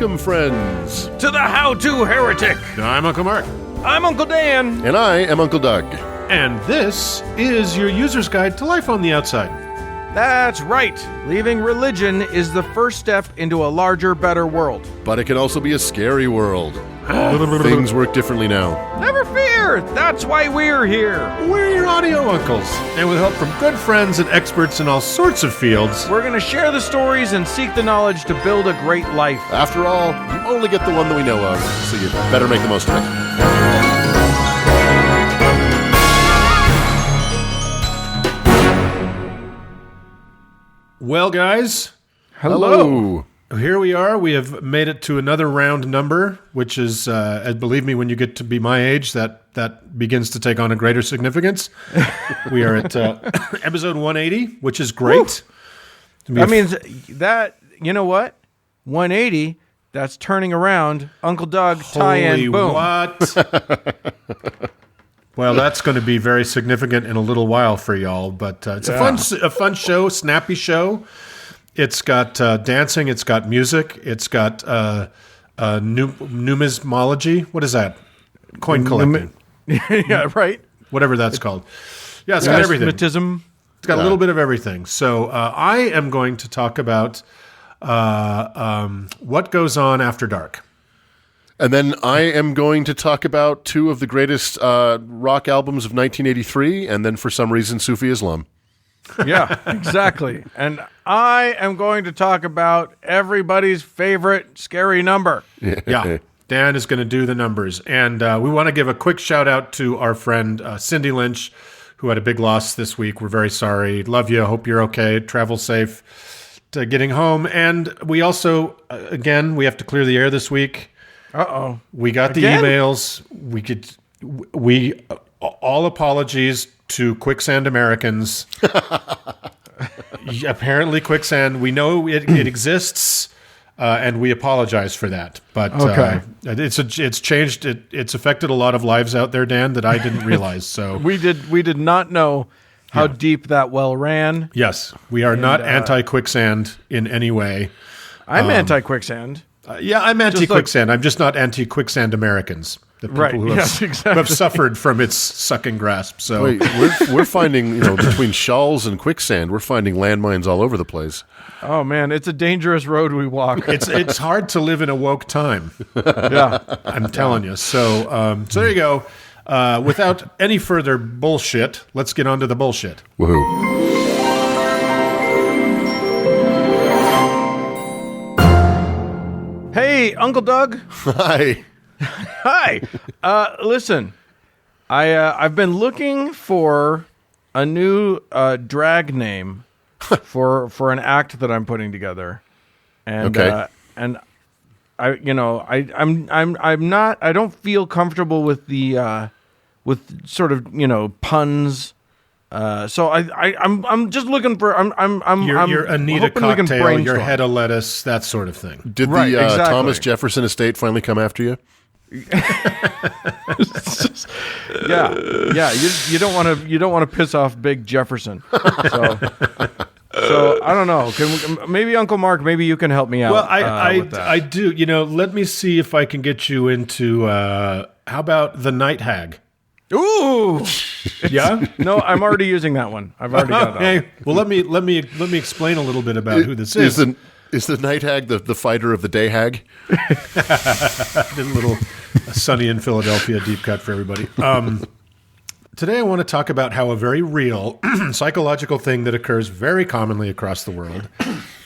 Welcome, friends, to the How-To Heretic. I'm Uncle Mark. I'm Uncle Dan. and I am Uncle Doug. And this is your user's guide to life on the outside. That's right. Leaving religion is the first step into a larger, better world. But it can also be a scary world. Things work differently now. Never fear. That's why we're here. We're your audio uncles, and with help from good friends and experts in all sorts of fields, We're going to share the stories and seek the knowledge to build a great life. After all, you only get the one that we know of, so you better make the most of it. well, guys, Hello. here we are. We have made it to another round number, which is, believe me, when you get to be my age, that begins to take on a greater significance. We are at episode 180, which is great. That means that, you know what? 180, that's turning around. Uncle Doug, tie-in, boom. What? Well, that's going to be very significant in a little while for y'all, but it's a fun show, snappy show. It's got dancing, it's got music, it's got numismology. What is that? Coin collecting. Yeah, right. Whatever that's called. Yeah, it's got everything. Numismatism. It's got a little bit of everything. So I am going to talk about what goes on after dark. And then I am going to talk about two of the greatest rock albums of 1983, and then for some reason, Sufi Islam. Yeah, exactly. And I am going to talk about everybody's favorite scary number. Yeah. Dan is going to do the numbers. And we want to give a quick shout out to our friend Cindy Lynch, who had a big loss this week. We're very sorry. Love you. Hope you're okay. Travel safe to getting home. And we also, again, we have to clear the air this week. Uh-oh. We got the emails. All apologies to Quicksand Americans. Apparently Quicksand, we know it exists, and we apologize for that. But it's changed. It's affected a lot of lives out there, Dan, that I didn't realize. So we did not know how deep that well ran. Yes, we are not anti-Quicksand in any way. I'm anti-Quicksand. I'm anti-Quicksand. I'm just not anti-Quicksand Americans. The people who have suffered from its sucking grasp. So Wait, we're finding, between shawls and quicksand, we're finding landmines all over the place. Oh man, it's a dangerous road we walk. It's hard to live in a woke time. Yeah, I'm telling you. So there you go. Without any further bullshit, let's get on to the bullshit. Woohoo. Hey, Uncle Doug. Hi. Hi. Listen, I've been looking for a new drag name for an act that I'm putting together, and and I don't feel comfortable with the with sort of puns. So I'm just looking for Your Anita cocktail, your head of lettuce, that sort of thing. Did the exactly. Thomas Jefferson estate finally come after you? Yeah. You don't want to piss off Big Jefferson. So I don't know. Maybe Uncle Mark, maybe you can help me out. Well, with that. I do. Let me see if I can get you into. How about the Night Hag? Ooh, Yeah. no, I'm already using that one. I've already got that. Okay. Well, let me explain a little bit about who this is. Is the night hag the fighter of the day hag? Did a little Sunny in Philadelphia deep cut for everybody. Today I want to talk about how a very real psychological thing that occurs very commonly across the world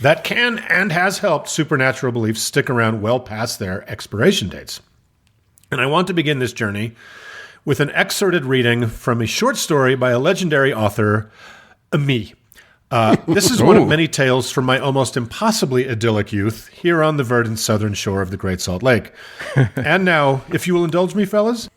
that can and has helped supernatural beliefs stick around well past their expiration dates. And I want to begin this journey with an excerpted reading from a short story by a legendary author, me. This is one of many tales from my almost impossibly idyllic youth here on the verdant southern shore of the Great Salt Lake. And now, if you will indulge me, fellas.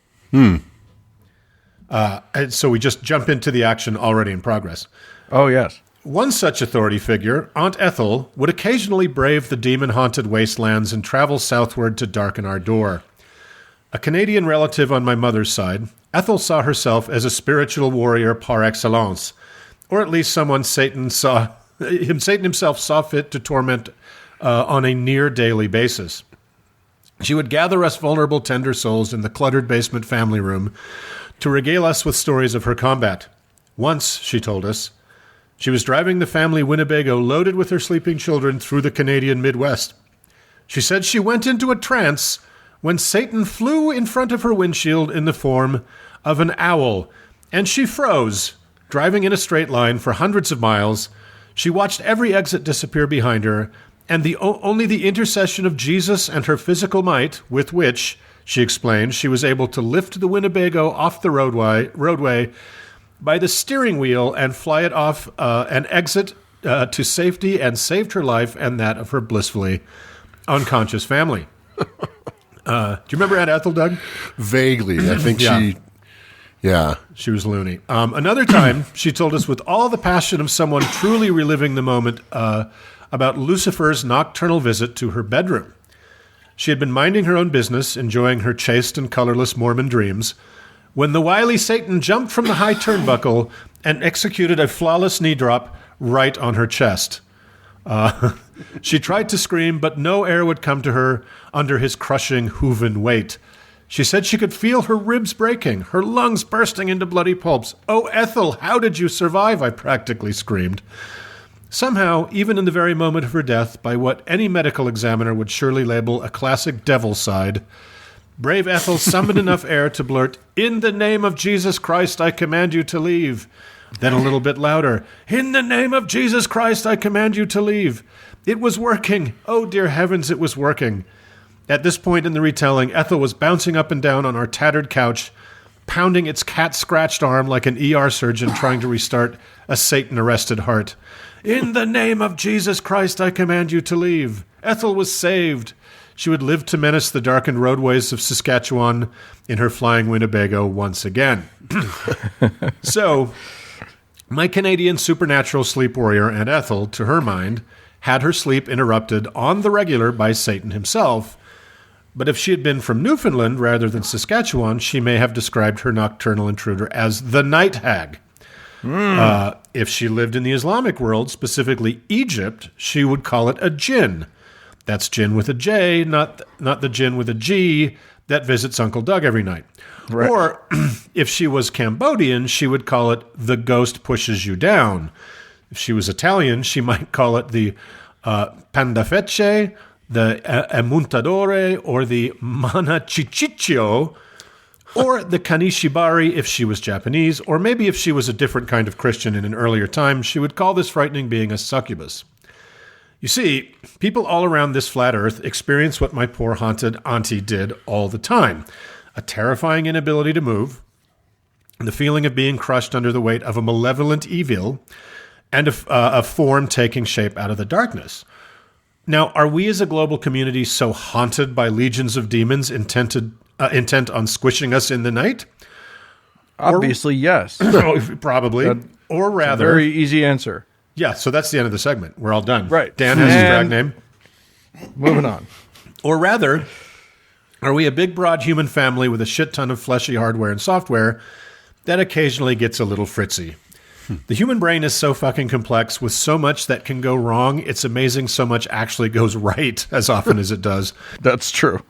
So we just jump into the action already in progress. Oh, yes. One such authority figure, Aunt Ethel, would occasionally brave the demon-haunted wastelands and travel southward to darken our door. A Canadian relative on my mother's side, Ethel saw herself as a spiritual warrior par excellence, or at least someone Satan himself saw fit to torment on a near daily basis. She would gather us vulnerable, tender souls in the cluttered basement family room to regale us with stories of her combat. Once, she told us, she was driving the family Winnebago loaded with her sleeping children through the Canadian Midwest. She said she went into a trance when Satan flew in front of her windshield in the form of an owl, and she froze, driving in a straight line for hundreds of miles. She watched every exit disappear behind her, and only the intercession of Jesus and her physical might, with which, she explained, she was able to lift the Winnebago off the roadway by the steering wheel and fly it off an exit to safety, and saved her life and that of her blissfully unconscious family. Do you remember Aunt Ethel, Doug? Vaguely. I think She was loony. Another time, she told us with all the passion of someone truly reliving the moment about Lucifer's nocturnal visit to her bedroom. She had been minding her own business, enjoying her chaste and colorless Mormon dreams, when the wily Satan jumped from the high turnbuckle and executed a flawless knee drop right on her chest. She tried to scream, but no air would come to her under his crushing hooven weight. She said she could feel her ribs breaking, her lungs bursting into bloody pulps. "Oh, Ethel, how did you survive?" I practically screamed. Somehow, even in the very moment of her death, by what any medical examiner would surely label a classic devil side, brave Ethel summoned enough air to blurt, "In the name of Jesus Christ, I command you to leave." Then a little bit louder, "In the name of Jesus Christ, I command you to leave." It was working. Oh, dear heavens, it was working. At this point in the retelling, Ethel was bouncing up and down on our tattered couch, pounding its cat-scratched arm like an ER surgeon trying to restart a Satan-arrested heart. "In the name of Jesus Christ, I command you to leave." Ethel was saved. She would live to menace the darkened roadways of Saskatchewan in her flying Winnebago once again. So, my Canadian supernatural sleep warrior, Aunt Ethel, to her mind, had her sleep interrupted on the regular by Satan himself. But if she had been from Newfoundland rather than Saskatchewan, she may have described her nocturnal intruder as the night hag. If she lived in the Islamic world, specifically Egypt, she would call it a jinn. That's jinn with a J, not the jinn with a G that visits Uncle Doug every night. Right. Or if she was Cambodian, she would call it the ghost pushes you down. If she was Italian, she might call it the pandafecce, the emuntadore, or the manachiciccio, or the kanishibari if she was Japanese, or maybe if she was a different kind of Christian in an earlier time, she would call this frightening being a succubus. You see, people all around this flat earth experience what my poor haunted auntie did all the time. A terrifying inability to move, the feeling of being crushed under the weight of a malevolent evil, and a form taking shape out of the darkness. Now, are we as a global community so haunted by legions of demons intent on squishing us in the night? Obviously, yes. Probably. Or rather... Very easy answer. Yeah, so that's the end of the segment. We're all done. Right. Dan has his drag name. Moving on. Or rather, are we a big, broad human family with a shit ton of fleshy hardware and software that occasionally gets a little fritzy? The human brain is so fucking complex with so much that can go wrong. It's amazing so much actually goes right as often as it does. That's true.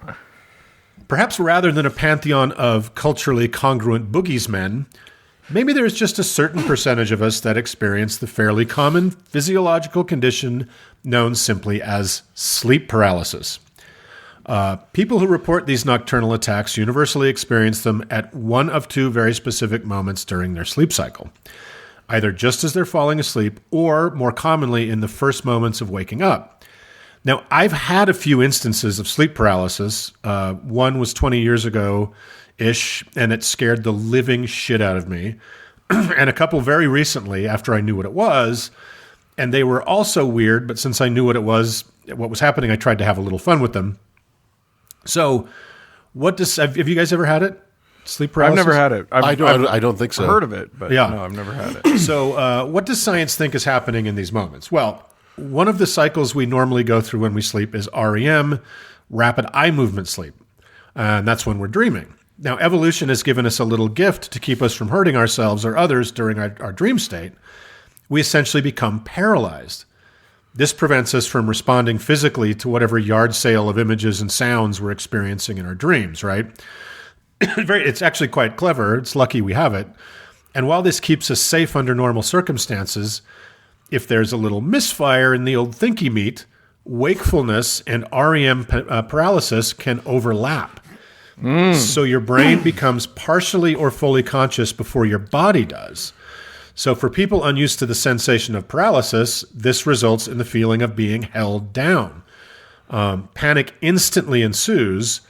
Perhaps rather than a pantheon of culturally congruent boogies men, maybe there's just a certain percentage of us that experience the fairly common physiological condition known simply as sleep paralysis. People who report these nocturnal attacks universally experience them at one of two very specific moments during their sleep cycle. Either just as they're falling asleep or, more commonly, in the first moments of waking up. Now, I've had a few instances of sleep paralysis. One was 20 years ago-ish, and it scared the living shit out of me. And a couple very recently, after I knew what it was, and they were also weird, but since I knew what was happening, I tried to have a little fun with them. So, have you guys ever had it? Sleep paralysis? I've never had it. I don't think so. I've heard of it, but yeah. No, I've never had it. So what does science think is happening in these moments? Well, one of the cycles we normally go through when we sleep is REM, rapid eye movement sleep. And that's when we're dreaming. Now, evolution has given us a little gift to keep us from hurting ourselves or others during our dream state. We essentially become paralyzed. This prevents us from responding physically to whatever yard sale of images and sounds we're experiencing in our dreams, right? It's actually quite clever. It's lucky we have it. And while this keeps us safe under normal circumstances, if there's a little misfire in the old thinky meat, wakefulness and REM paralysis can overlap. So your brain becomes partially or fully conscious before your body does. So for people unused to the sensation of paralysis, this results in the feeling of being held down. Panic instantly ensues,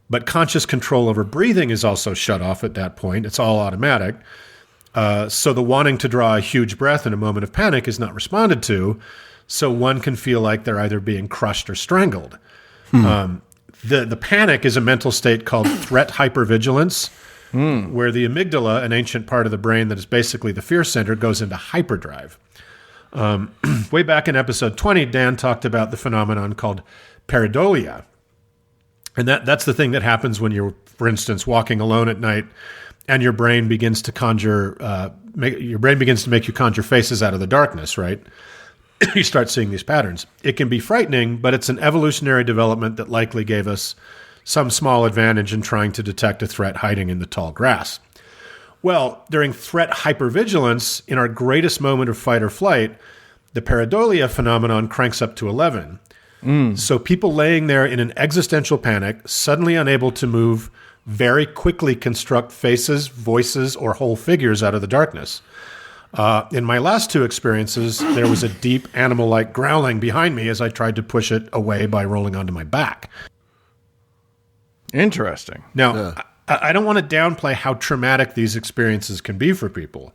but conscious control over breathing is also shut off at that point. It's all automatic. So the wanting to draw a huge breath in a moment of panic is not responded to, so one can feel like they're either being crushed or strangled. The panic is a mental state called threat hypervigilance, where the amygdala, an ancient part of the brain that is basically the fear center, goes into hyperdrive. Way back in episode 20, Dan talked about the phenomenon called pareidolia. And that's the thing that happens when you're, for instance, walking alone at night and your brain begins to make you conjure faces out of the darkness, right? You start seeing these patterns. It can be frightening, but it's an evolutionary development that likely gave us some small advantage in trying to detect a threat hiding in the tall grass. Well, during threat hypervigilance, in our greatest moment of fight or flight, the pareidolia phenomenon cranks up to 11. So people laying there in an existential panic, suddenly unable to move, very quickly construct faces, voices, or whole figures out of the darkness. In my last two experiences, there was a deep animal-like growling behind me as I tried to push it away by rolling onto my back. Interesting. Now, I don't want to downplay how traumatic these experiences can be for people.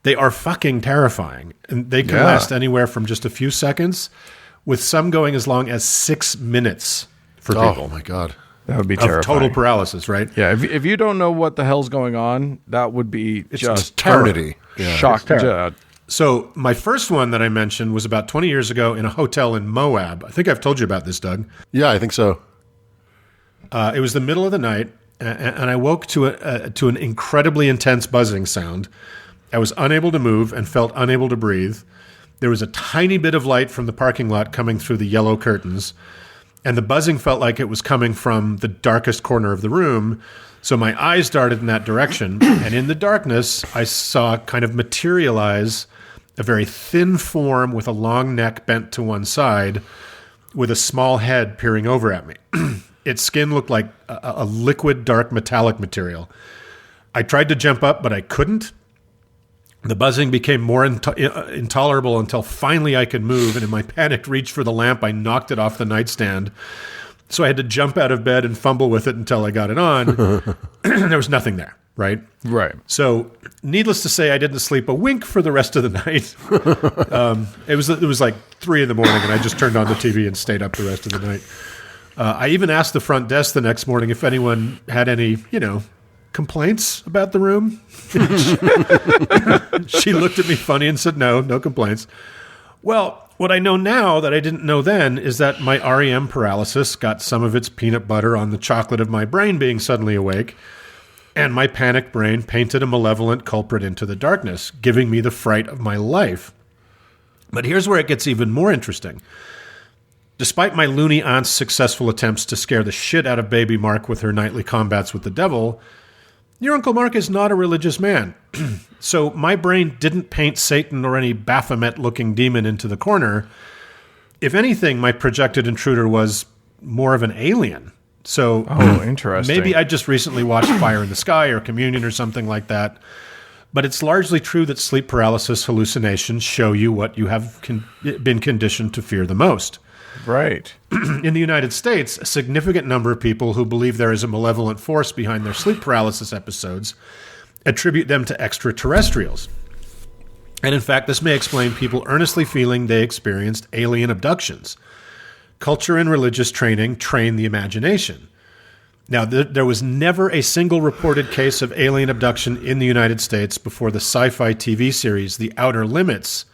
They are fucking terrifying, and they can last anywhere from just a few seconds, with some going as long as 6 minutes for people. Oh, my God. That would be Of terrifying. total paralysis, right? Yeah, if you don't know what the hell's going on, that would be just eternity. Shock. So my first one that I mentioned was about 20 years ago in a hotel in Moab. I think I've told you about this, Doug. Yeah, I think so. It was the middle of the night, and I woke to an incredibly intense buzzing sound. I was unable to move and felt unable to breathe. There was a tiny bit of light from the parking lot coming through the yellow curtains, and the buzzing felt like it was coming from the darkest corner of the room. So my eyes darted in that direction, and in the darkness, I saw kind of materialize a very thin form with a long neck bent to one side, with a small head peering over at me. Its skin looked like a liquid, dark, metallic material. I tried to jump up, but I couldn't. The buzzing became more intolerable until finally I could move, and in my panicked reach for the lamp, I knocked it off the nightstand. So I had to jump out of bed and fumble with it until I got it on. There was nothing there, right? Right. So needless to say, I didn't sleep a wink for the rest of the night. It was like 3 a.m, and I just turned on the TV and stayed up the rest of the night. I even asked the front desk the next morning if anyone had any, complaints about the room. She looked at me funny and said, no complaints. Well, what I know now that I didn't know then is that my REM paralysis got some of its peanut butter on the chocolate of my brain being suddenly awake, and my panicked brain painted a malevolent culprit into the darkness, giving me the fright of my life. But here's where it gets even more interesting. Despite my loony aunt's successful attempts to scare the shit out of baby Mark with her nightly combats with the devil, your Uncle Mark is not a religious man. So my brain didn't paint Satan or any Baphomet-looking demon into the corner. If anything, my projected intruder was more of an alien. So interesting. Maybe I just recently watched Fire in the Sky or Communion or something like that. But it's largely true that sleep paralysis hallucinations show you what you have been conditioned to fear the most. Right. In the United States, a significant number of people who believe there is a malevolent force behind their sleep paralysis episodes attribute them to extraterrestrials. And in fact, this may explain people earnestly feeling they experienced alien abductions. Culture and religious training train the imagination. Now, there was never a single reported case of alien abduction in the United States before the sci-fi TV series The Outer Limits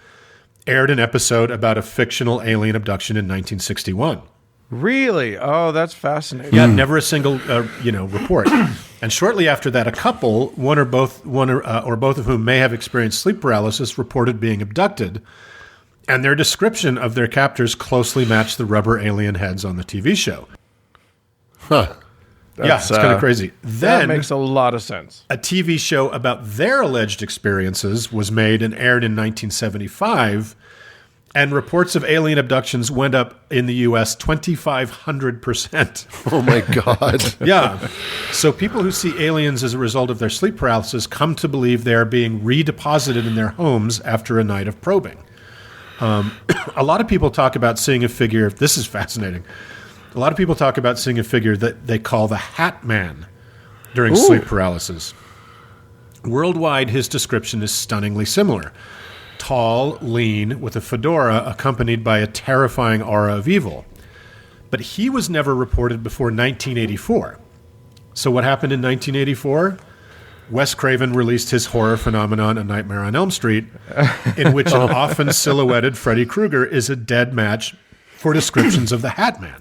aired an episode about a fictional alien abduction in 1961. Really? Oh, that's fascinating. Yeah, never a single report. And shortly after that, a couple, one or both of whom may have experienced sleep paralysis, reported being abducted. And their description of their captors closely matched the rubber alien heads on the TV show. Huh. Yeah, it's kind of crazy. That Then makes a lot of sense. a TV show about their alleged experiences was made and aired in 1975, and reports of alien abductions went up in the U.S. 2,500%. Oh, my God. Yeah. So people who see aliens as a result of their sleep paralysis come to believe they are being redeposited in their homes after a night of probing. A lot of people talk about seeing a figure. This is fascinating. A lot of people talk about seeing a figure that they call the Hat Man during sleep paralysis. Worldwide, his description is stunningly similar. Tall, lean, with a fedora accompanied by a terrifying aura of evil. But he was never reported before 1984. So what happened in 1984? Wes Craven released his horror phenomenon, A Nightmare on Elm Street, in which an often silhouetted Freddy Krueger is a dead match for descriptions of the Hat Man.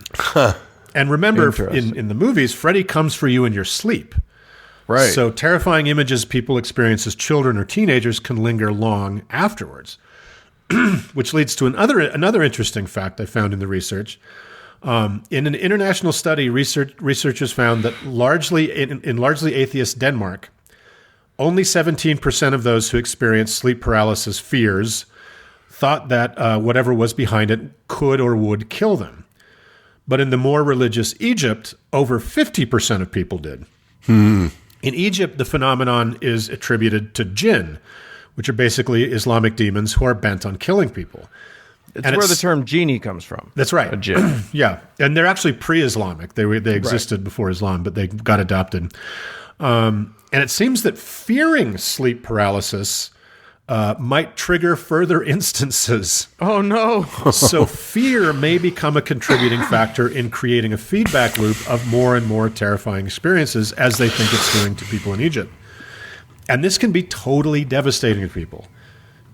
And remember, in the movies, Freddy comes for you in your sleep. Right. So terrifying images people experience as children or teenagers can linger long afterwards. Which leads to another interesting fact I found in the research. In an international study, researchers found that in largely atheist Denmark, only 17% of those who experienced sleep paralysis fears thought that whatever was behind it could or would kill them. But in the more religious Egypt, over 50% of people did. In Egypt, the phenomenon is attributed to jinn, which are basically Islamic demons who are bent on killing people. It's where the term genie comes from. That's right. A jinn. Yeah. And they're actually pre-Islamic. They existed before Islam, but they got adopted. And it seems that fearing sleep paralysis might trigger further instances. Oh, no. So fear may become a contributing factor in creating a feedback loop of more and more terrifying experiences, as they think it's doing to people in Egypt. And this can be totally devastating to people.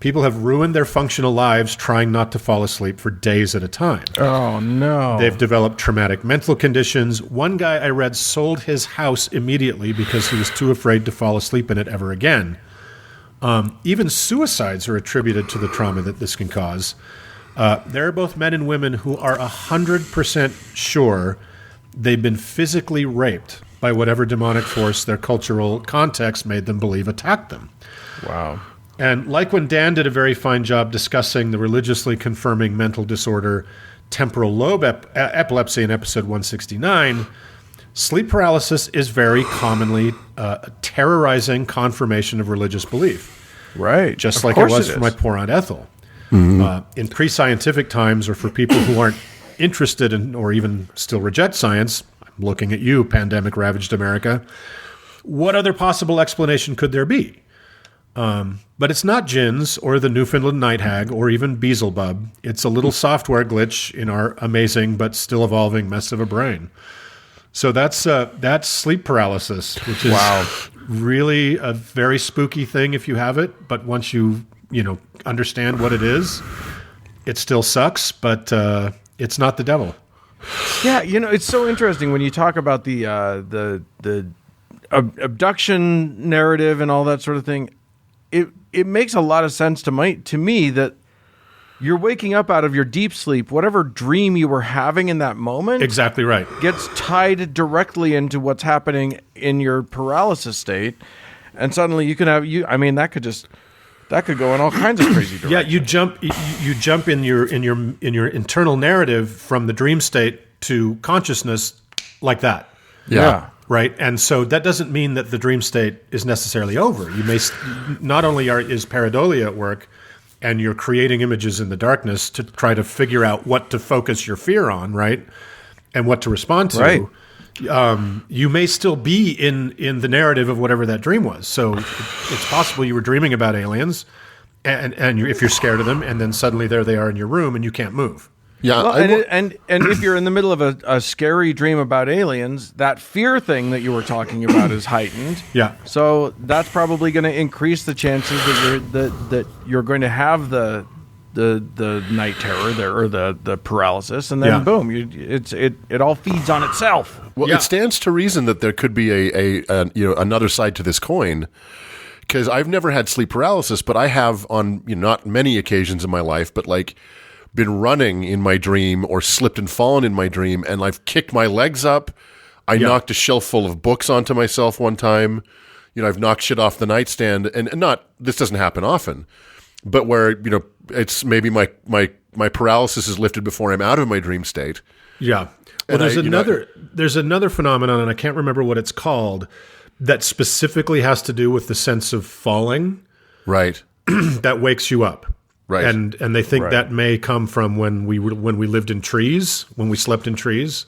People have ruined their functional lives trying not to fall asleep for days at a time. Oh, no. They've developed traumatic mental conditions. One guy I read sold his house immediately because he was too afraid to fall asleep in it ever again. Even suicides are attributed to the trauma that this can cause. There are both men and women who are 100% sure they've been physically raped by whatever demonic force their cultural context made them believe attacked them. Wow. And like when Dan did a very fine job discussing the religiously confirming mental disorder temporal lobe epilepsy in episode 169, sleep paralysis is very commonly a terrorizing confirmation of religious belief. Right. Just like it was for my poor Aunt Ethel. In pre-scientific times, or for people who aren't interested in or even still reject science, I'm looking at you, pandemic-ravaged America, what other possible explanation could there be? But it's not jinns or the Newfoundland night hag or even Beelzebub. It's a little software glitch in our amazing but still evolving mess of a brain. So that's sleep paralysis, which is really a very spooky thing if you have it. But once you understand what it is, it still sucks. But it's not the devil. Yeah, it's so interesting when you talk about the abduction narrative and all that sort of thing. It makes a lot of sense to me that you're waking up out of your deep sleep. Whatever dream you were having in that moment, Exactly right. gets tied directly into what's happening in your paralysis state, and suddenly you can have that could go in all kinds of crazy directions. Yeah, you jump in your internal narrative from the dream state to consciousness like that. Yeah. Right, and so that doesn't mean that the dream state is necessarily over. You may not only is pareidolia at work, and you're creating images in the darkness to try to figure out what to focus your fear on, right, and what to respond to. Right. You may still be in the narrative of whatever that dream was. So it's possible you were dreaming about aliens, and if you're scared of them, and then suddenly there they are in your room, and you can't move. Yeah, Well, and if you're in the middle of a scary dream about aliens, that fear thing that you were talking about is heightened. Yeah. So that's probably going to increase the chances that you're going to have the night terror there, or the paralysis, and then boom, it all feeds on itself. Well, it stands to reason that there could be a another side to this coin, because I've never had sleep paralysis, but I have on not many occasions in my life, but like been running in my dream or slipped and fallen in my dream, and I've kicked my legs up. I knocked a shelf full of books onto myself one time. I've knocked shit off the nightstand, and this doesn't happen often, but where it's maybe my paralysis is lifted before I'm out of my dream state. Yeah. Well, there's another phenomenon, and I can't remember what it's called, that specifically has to do with the sense of falling. Right. That wakes you up. Right. And they think that may come from when we lived in trees, when we slept in trees,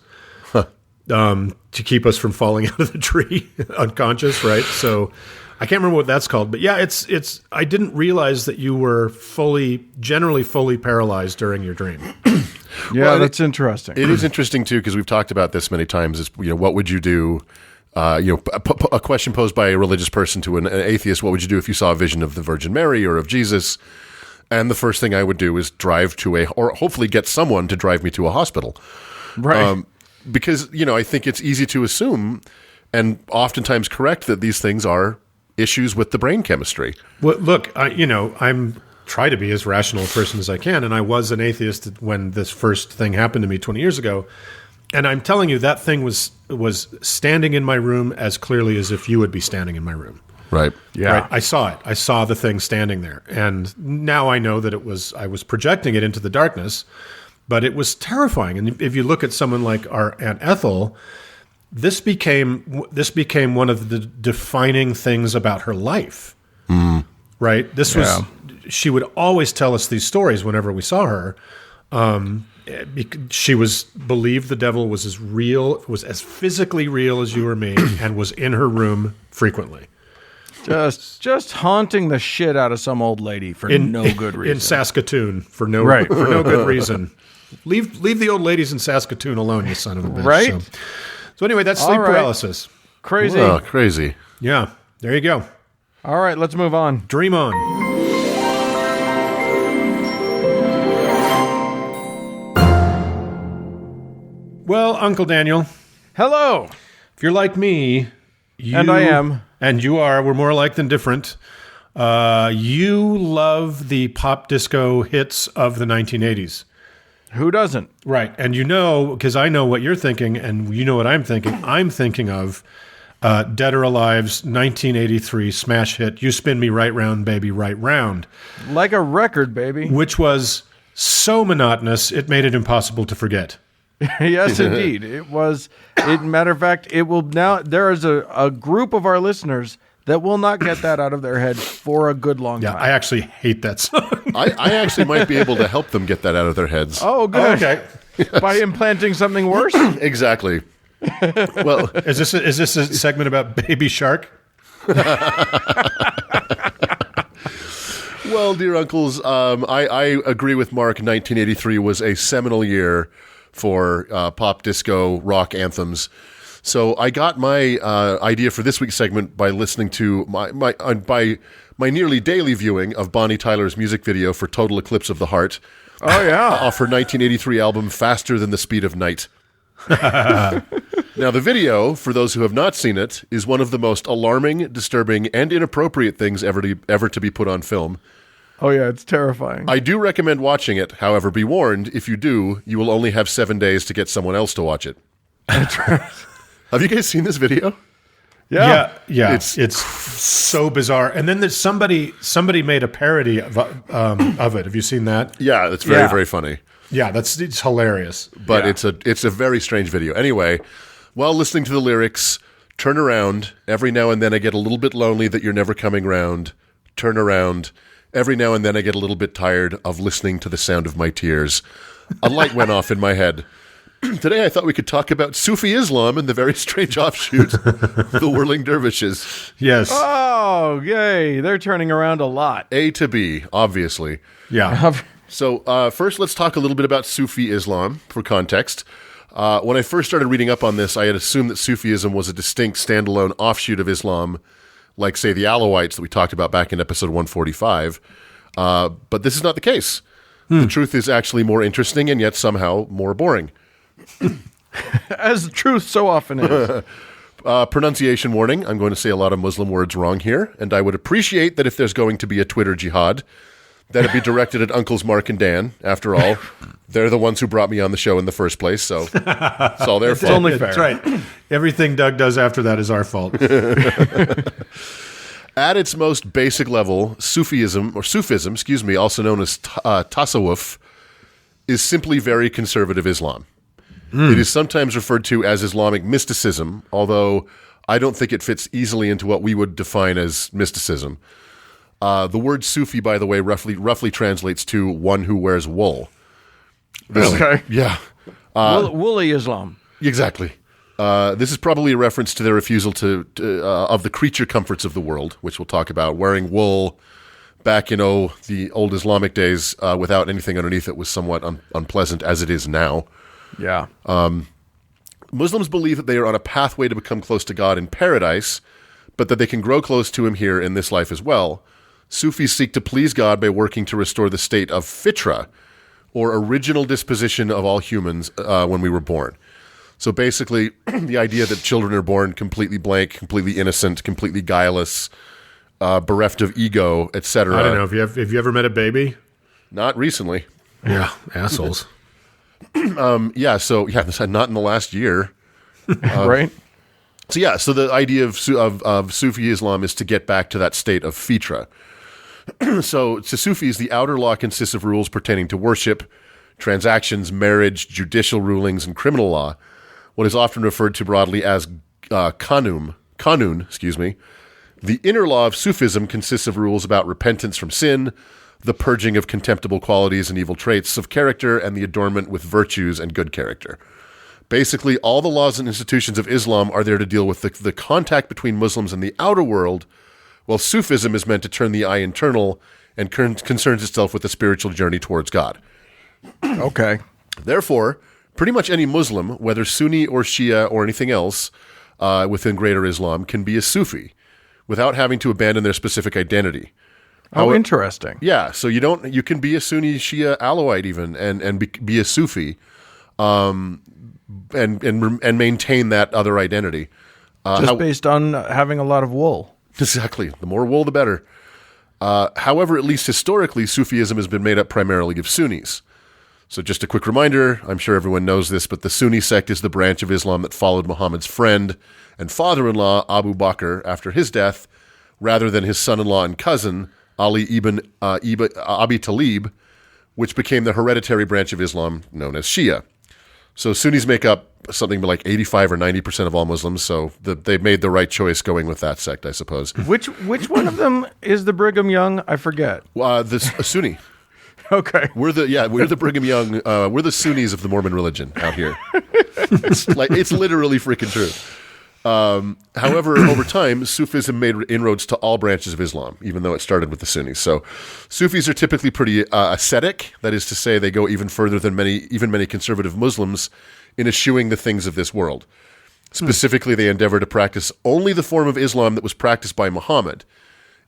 to keep us from falling out of the tree unconscious, right? So I can't remember what that's called, but yeah, it's. I didn't realize that you were generally fully paralyzed during your dream. Yeah, that's interesting. It is interesting too, because we've talked about this many times. Is what would you do? A question posed by a religious person to an atheist: what would you do if you saw a vision of the Virgin Mary or of Jesus? And the first thing I would do is drive or hopefully get someone to drive me to a hospital, right? Because I think it's easy to assume, and oftentimes correct, that these things are issues with the brain chemistry. Well, look, I'm try to be as rational a person as I can, and I was an atheist when this first thing happened to me 20 years ago. And I'm telling you, that thing was standing in my room as clearly as if you would be standing in my room. Right. Yeah. Right? I saw it. I saw the thing standing there, and now I know that I was projecting it into the darkness. But it was terrifying. And if you look at someone like our Aunt Ethel, this became one of the defining things about her life. Mm. Right? She would always tell us these stories whenever we saw her. She believed the devil was as physically real as you or me, and was in her room frequently. Just haunting the shit out of some old lady for no good reason. In Saskatoon for no good reason. Leave the old ladies in Saskatoon alone, you son of a bitch. Right? So anyway, that's sleep paralysis. Crazy. Oh, crazy. Yeah, there you go. All right, let's move on. Dream on. Well, Uncle Daniel, Hello. if you're like me, And I am. And you are. We're more alike than different. You love the pop disco hits of the 1980s. Who doesn't? Right. And because I know what you're thinking, and you know what I'm thinking. I'm thinking of Dead or Alive's 1983 smash hit, You Spin Me Right Round, Baby, Right Round. Like a record, baby. Which was so monotonous, it made it impossible to forget. Yes, indeed. It was. Matter of fact, it will now. There is a group of our listeners that will not get that out of their head for a good long time. Yeah, I actually hate that song. I actually might be able to help them get that out of their heads. Oh, good. Okay. By implanting something worse? Exactly. Well, Is this a segment about Baby Shark? well, dear uncles, I agree with Mark. 1983 was a seminal year for pop, disco, rock anthems. So I got my idea for this week's segment by listening to my nearly daily viewing of Bonnie Tyler's music video for Total Eclipse of the Heart. Oh, yeah. Off her 1983 album, Faster Than the Speed of Night. Now, the video, for those who have not seen it, is one of the most alarming, disturbing, and inappropriate things ever to be put on film. Oh, yeah, it's terrifying. I do recommend watching it. However, be warned, if you do, you will only have 7 days to get someone else to watch it. That's right. Have you guys seen this video? Yeah. It's so bizarre. And then there's somebody made a parody of it. Have you seen that? Yeah, it's very, very funny. Yeah, it's hilarious. But it's a very strange video. Anyway, while listening to the lyrics, turn around. Every now and then I get a little bit lonely that you're never coming round. Turn around. Every now and then I get a little bit tired of listening to the sound of my tears. A light went off in my head. Today I thought we could talk about Sufi Islam and the very strange offshoot, the whirling dervishes. Yes. Oh, yay. They're turning around a lot. A to B, obviously. Yeah. So first let's talk a little bit about Sufi Islam for context. When I first started reading up on this, I had assumed that Sufism was a distinct standalone offshoot of Islam, like, say, the Alawites that we talked about back in episode 145. But this is not the case. The truth is actually more interesting and yet somehow more boring. As the truth so often is. Pronunciation warning. I'm going to say a lot of Muslim words wrong here, and I would appreciate that if there's going to be a Twitter jihad, that it be directed at Uncles Mark and Dan. After all, they're the ones who brought me on the show in the first place, so it's all their fault. It's only fair. That's right. Everything Doug does after that is our fault. At its most basic level, Sufism, also known as Tasawwuf, is simply very conservative Islam. It is sometimes referred to as Islamic mysticism, although I don't think it fits easily into what we would define as mysticism. The word Sufi, by the way, roughly translates to one who wears wool. Okay. Yeah. Woolly Islam. Exactly. This is probably a reference to their refusal of the creature comforts of the world, which we'll talk about. Wearing wool back in the old Islamic days without anything underneath it was somewhat unpleasant, as it is now. Yeah. Muslims believe that they are on a pathway to become close to God in paradise, but that they can grow close to him here in this life as well. Sufis seek to please God by working to restore the state of fitra, or original disposition of all humans when we were born. So basically, the idea that children are born completely blank, completely innocent, completely guileless, bereft of ego, etc. I don't know. Have you ever met a baby? Not recently. Yeah, assholes. Not in the last year. Right? So the idea of Sufi Islam is to get back to that state of fitra. So to Sufis, the outer law consists of rules pertaining to worship, transactions, marriage, judicial rulings, and criminal law, what is often referred to broadly as kanun. The inner law of Sufism consists of rules about repentance from sin, the purging of contemptible qualities and evil traits of character, and the adornment with virtues and good character. Basically, all the laws and institutions of Islam are there to deal with the contact between Muslims and the outer world, while Sufism is meant to turn the eye internal and concerns itself with the spiritual journey towards God. Okay. Therefore, pretty much any Muslim, whether Sunni or Shia or anything else within greater Islam, can be a Sufi without having to abandon their specific identity. Interesting. Yeah, so you can be a Sunni, Shia, Alawite even, and be a Sufi, and maintain that other identity. Based on having a lot of wool. Exactly. The more wool, the better. However, at least historically, Sufism has been made up primarily of Sunnis. So just a quick reminder, I'm sure everyone knows this, but the Sunni sect is the branch of Islam that followed Muhammad's friend and father-in-law, Abu Bakr, after his death, rather than his son-in-law and cousin, Ali ibn Abi Talib, which became the hereditary branch of Islam known as Shia. So Sunnis make up something like 85 or 90% of all Muslims, so they made the right choice going with that sect, I suppose. Which one of them is the Brigham Young? I forget. A Sunni. Okay. We're the Brigham Young, we're the Sunnis of the Mormon religion out here. It's literally freaking true. However, over time, Sufism made inroads to all branches of Islam, even though it started with the Sunnis. So Sufis are typically pretty ascetic. That is to say, they go even further than many conservative Muslims in eschewing the things of this world. Specifically, they endeavor to practice only the form of Islam that was practiced by Muhammad.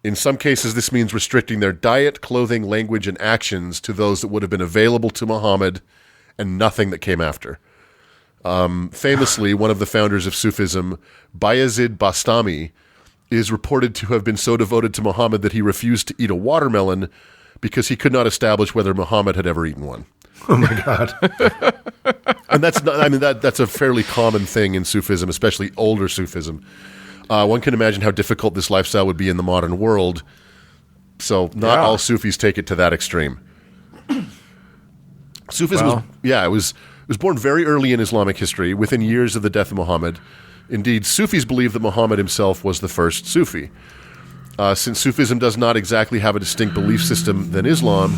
In some cases, this means restricting their diet, clothing, language, and actions to those that would have been available to Muhammad and nothing that came after. Famously, one of the founders of Sufism, Bayezid Bastami, is reported to have been so devoted to Muhammad that he refused to eat a watermelon because he could not establish whether Muhammad had ever eaten one. Oh my God. And that's a fairly common thing in Sufism, especially older Sufism. One can imagine how difficult this lifestyle would be in the modern world. So not all Sufis take it to that extreme. Sufism was born very early in Islamic history, within years of the death of Muhammad. Indeed, Sufis believe that Muhammad himself was the first Sufi. Since Sufism does not exactly have a distinct belief system than Islam,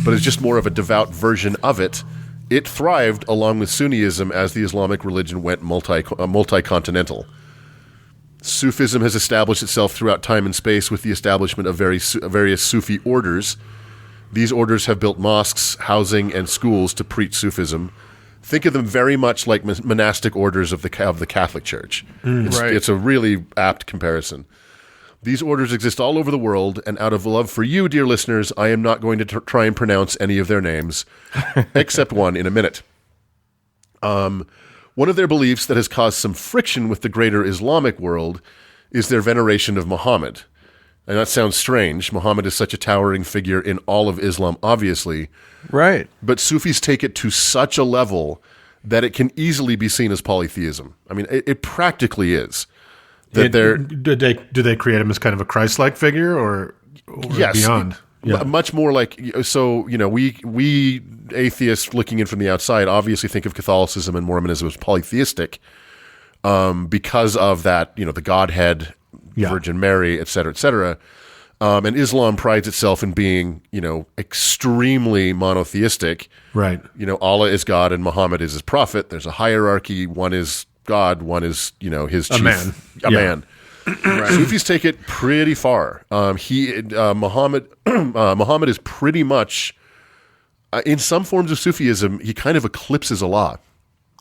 but is just more of a devout version of it, it thrived along with Sunniism as the Islamic religion went multi-continental. Sufism has established itself throughout time and space with the establishment of various Sufi orders. These orders have built mosques, housing, and schools to preach Sufism. Think of them very much like monastic orders of the Catholic Church. It's a really apt comparison. These orders exist all over the world, and out of love for you, dear listeners, I am not going to try and pronounce any of their names, except one in a minute. One of their beliefs that has caused some friction with the greater Islamic world is their veneration of Muhammad. And that sounds strange. Muhammad is such a towering figure in all of Islam, obviously. Right. But Sufis take it to such a level that it can easily be seen as polytheism. I mean, it practically is. That do they create him as kind of a Christ-like figure or yes, beyond? Yeah. Much more like, so, we atheists looking in from the outside obviously think of Catholicism and Mormonism as polytheistic because of that, the Godhead, Virgin Mary, et cetera, et cetera. And Islam prides itself in being, extremely monotheistic. Right. Allah is God and Muhammad is his prophet. There's a hierarchy. One is God. One is, his chief. A man. Right. Sufis take it pretty far. Muhammad is pretty much, in some forms of Sufism, he kind of eclipses Allah.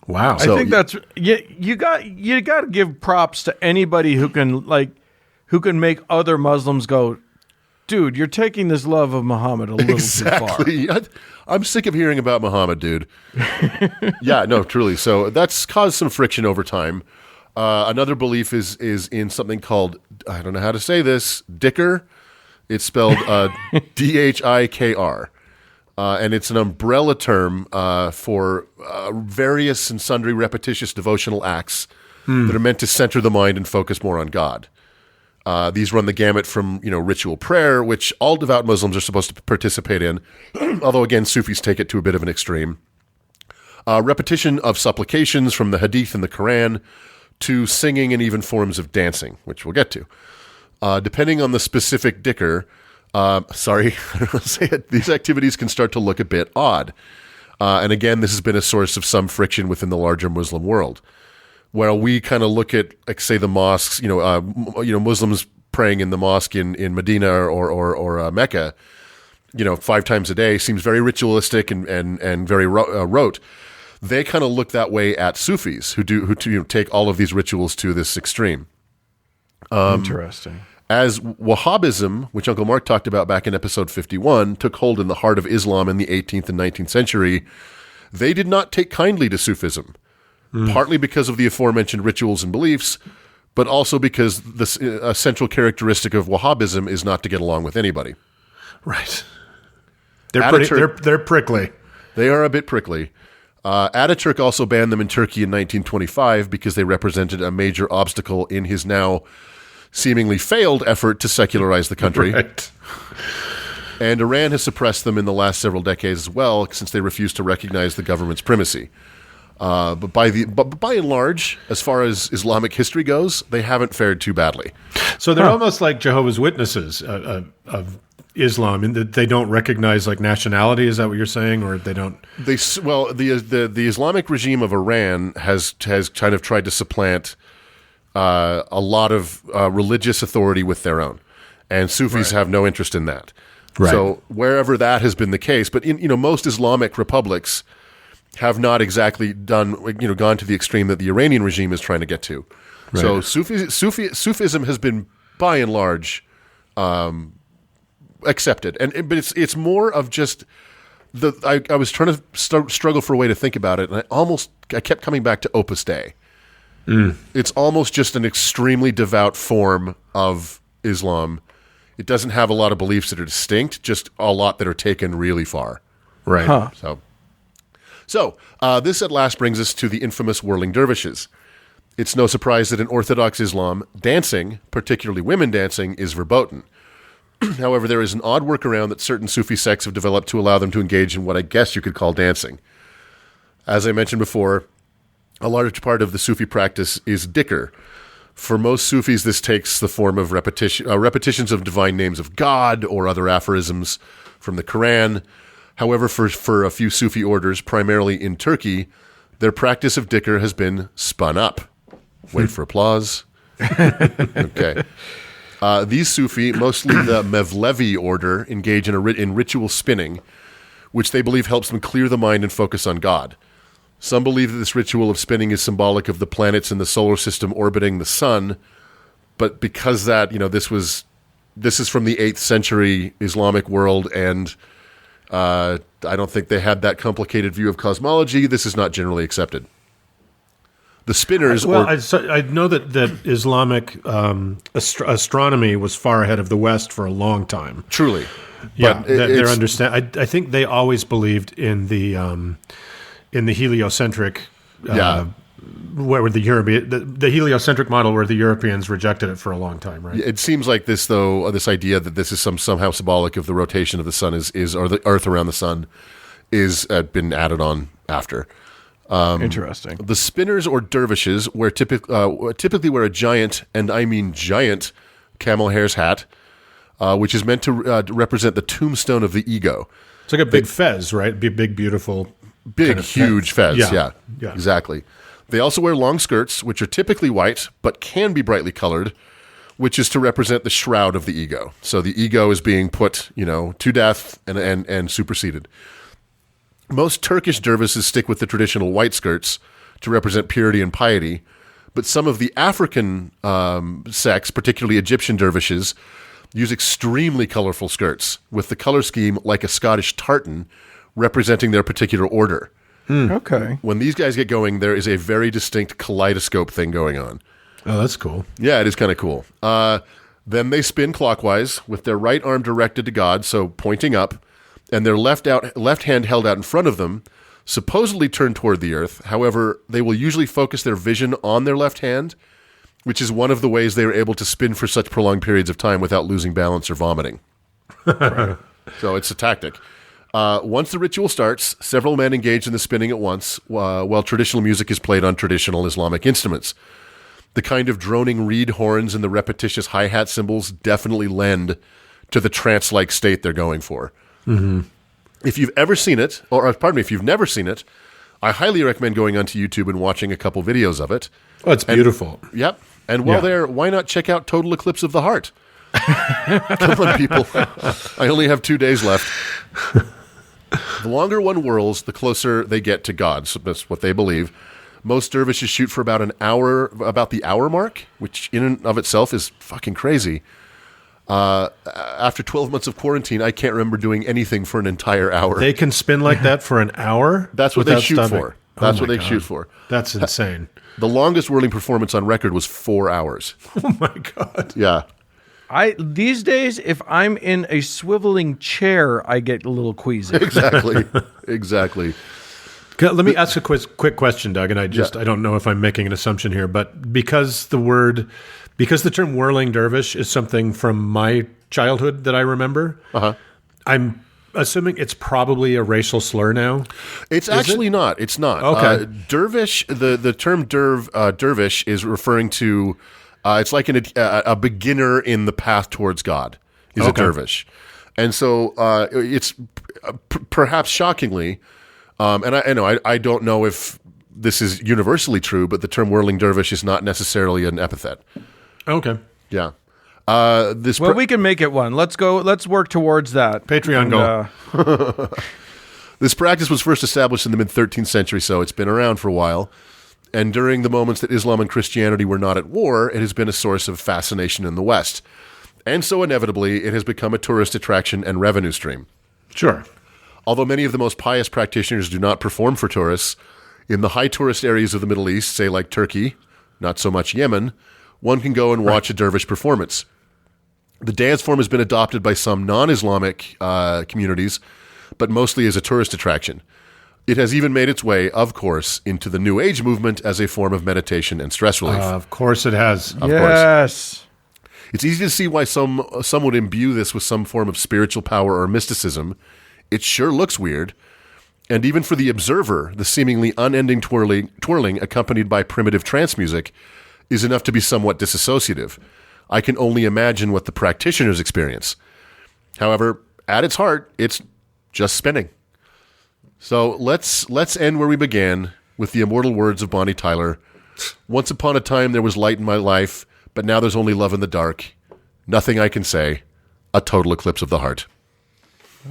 Wow. I think that's you got to give props to anybody who can make other Muslims go, dude, you're taking this love of Muhammad a little too far. I'm sick of hearing about Muhammad, dude. Yeah, no, truly. So that's caused some friction over time. Another belief is in something called, I don't know how to say this, Dhikr. It's spelled Dhikr. And it's an umbrella term for various and sundry repetitious devotional acts that are meant to center the mind and focus more on God. These run the gamut from, ritual prayer, which all devout Muslims are supposed to participate in, although, again, Sufis take it to a bit of an extreme. Repetition of supplications from the Hadith and the Quran to singing and even forms of dancing, which we'll get to. Depending on the specific dhikr, I don't want to say it, these activities can start to look a bit odd. And again, this has been a source of some friction within the larger Muslim world, where we kind of look at, like, say, the mosques, Muslims praying in the mosque in Medina or Mecca, 5 times a day seems very ritualistic and very rote. They kind of look that way at Sufis who take all of these rituals to this extreme. Interesting. As Wahhabism, which Uncle Mark talked about back in episode 51, took hold in the heart of Islam in the 18th and 19th century, they did not take kindly to Sufism, partly because of the aforementioned rituals and beliefs, but also because a central characteristic of Wahhabism is not to get along with anybody. Right. They're prickly. They are a bit prickly. Ataturk also banned them in Turkey in 1925 because they represented a major obstacle in his now seemingly failed effort to secularize the country. Right. And Iran has suppressed them in the last several decades as well, since they refused to recognize the government's primacy. But by and large, as far as Islamic history goes, they haven't fared too badly. So they're almost like Jehovah's Witnesses of Islam, in that they don't recognize like nationality. Is that what you're saying, or they don't? The Islamic regime of Iran has kind of tried to supplant a lot of religious authority with their own, and Sufis have no interest in that. Right. So wherever that has been the case, but in most Islamic republics have not exactly gone to the extreme that the Iranian regime is trying to get to. Right. So Sufism has been by and large accepted, but it's more of just I was trying to struggle for a way to think about it, and I kept coming back to Opus Dei. It's almost just an extremely devout form of Islam. It doesn't have a lot of beliefs that are distinct, just a lot that are taken really far. Right. Huh. So this at last brings us to the infamous whirling dervishes. It's no surprise that in Orthodox Islam, dancing, particularly women dancing, is verboten. However, there is an odd workaround that certain Sufi sects have developed to allow them to engage in what I guess you could call dancing. As I mentioned before, a large part of the Sufi practice is dhikr. For most Sufis, this takes the form of repetitions of divine names of God or other aphorisms from the Quran. However, for a few Sufi orders, primarily in Turkey, their practice of dhikr has been spun up. Wait for applause. Okay. These Sufi, mostly the Mevlevi order, engage in ritual spinning, which they believe helps them clear the mind and focus on God. Some believe that this ritual of spinning is symbolic of the planets in the solar system orbiting the sun, but because that, this is from the 8th century Islamic world, and I don't think they had that complicated view of cosmology. This is not generally accepted. The spinners. I know that Islamic astronomy was far ahead of the West for a long time. Truly. Yeah, they're understand. I think they always believed in the heliocentric. Where the European, the heliocentric model, where the Europeans rejected it for a long time, right? It seems like this, though, this idea that this is somehow symbolic of the rotation of the sun or the Earth around the sun is been added on after. Interesting. The spinners or dervishes typically wear a giant, and I mean giant, camel hair's hat, which is meant to represent the tombstone of the ego. It's like a big fez, right? Big, beautiful, big, huge fez. Yeah, yeah, exactly. They also wear long skirts, which are typically white, but can be brightly colored, which is to represent the shroud of the ego. So the ego is being put, to death and superseded. Most Turkish dervishes stick with the traditional white skirts to represent purity and piety, but some of the African sects, particularly Egyptian dervishes, use extremely colorful skirts, with the color scheme like a Scottish tartan, representing their particular order. Okay. When these guys get going, there is a very distinct kaleidoscope thing going on. Oh, that's cool. Yeah, it is kind of cool. Then they spin clockwise with their right arm directed to God, so pointing up, and their left hand held out in front of them, supposedly turned toward the earth. However, they will usually focus their vision on their left hand, which is one of the ways they are able to spin for such prolonged periods of time without losing balance or vomiting. Right. So it's a tactic. Once the ritual starts, several men engage in the spinning at once, while traditional music is played on traditional Islamic instruments. The kind of droning reed horns and the repetitious hi-hat cymbals definitely lend to the trance-like state they're going for. Mm-hmm. If you've ever seen it, if you've never seen it, I highly recommend going onto YouTube and watching a couple videos of it. Oh, it's beautiful. Yep. And while there, why not check out Total Eclipse of the Heart? Come on, people. I only have 2 days left. The longer one whirls, the closer they get to God. So that's what they believe. Most dervishes shoot for about the hour mark, which in and of itself is fucking crazy. After 12 months of quarantine, I can't remember doing anything for an entire hour. They can spin like that for an hour? That's what they shoot for. That's what they shoot for. That's insane. The longest whirling performance on record was 4 hours. Oh my God. Yeah. These days, if I'm in a swiveling chair, I get a little queasy. Exactly. Let me ask a quick question, Doug, and I don't know if I'm making an assumption here, but because the term whirling dervish is something from my childhood that I remember, I'm assuming it's probably a racial slur now. It's actually not. It's not. Okay. Dervish, the term dervish is referring to, it's like a beginner in the path towards God is a dervish. And so it's perhaps shockingly, and I don't know if this is universally true, but the term whirling dervish is not necessarily an epithet. Okay. Yeah. We can make it one. Let's go. Let's work towards that. Patreon goal. This practice was first established in the mid-13th century, so it's been around for a while. And during the moments that Islam and Christianity were not at war, it has been a source of fascination in the West. And so inevitably, it has become a tourist attraction and revenue stream. Sure. Although many of the most pious practitioners do not perform for tourists, in the high tourist areas of the Middle East, say like Turkey, not so much Yemen, one can go and watch a dervish performance. The dance form has been adopted by some non-Islamic communities, but mostly as a tourist attraction. It has even made its way, of course, into the New Age movement as a form of meditation and stress relief. Of course it has. Of course. It's easy to see why some would imbue this with some form of spiritual power or mysticism. It sure looks weird. And even for the observer, the seemingly unending twirling accompanied by primitive trance music is enough to be somewhat disassociative. I can only imagine what the practitioners experience. However, at its heart, it's just spinning. So let's end where we began with the immortal words of Bonnie Tyler. Once upon a time there was light in my life, but now there's only love in the dark. Nothing I can say. A total eclipse of the heart.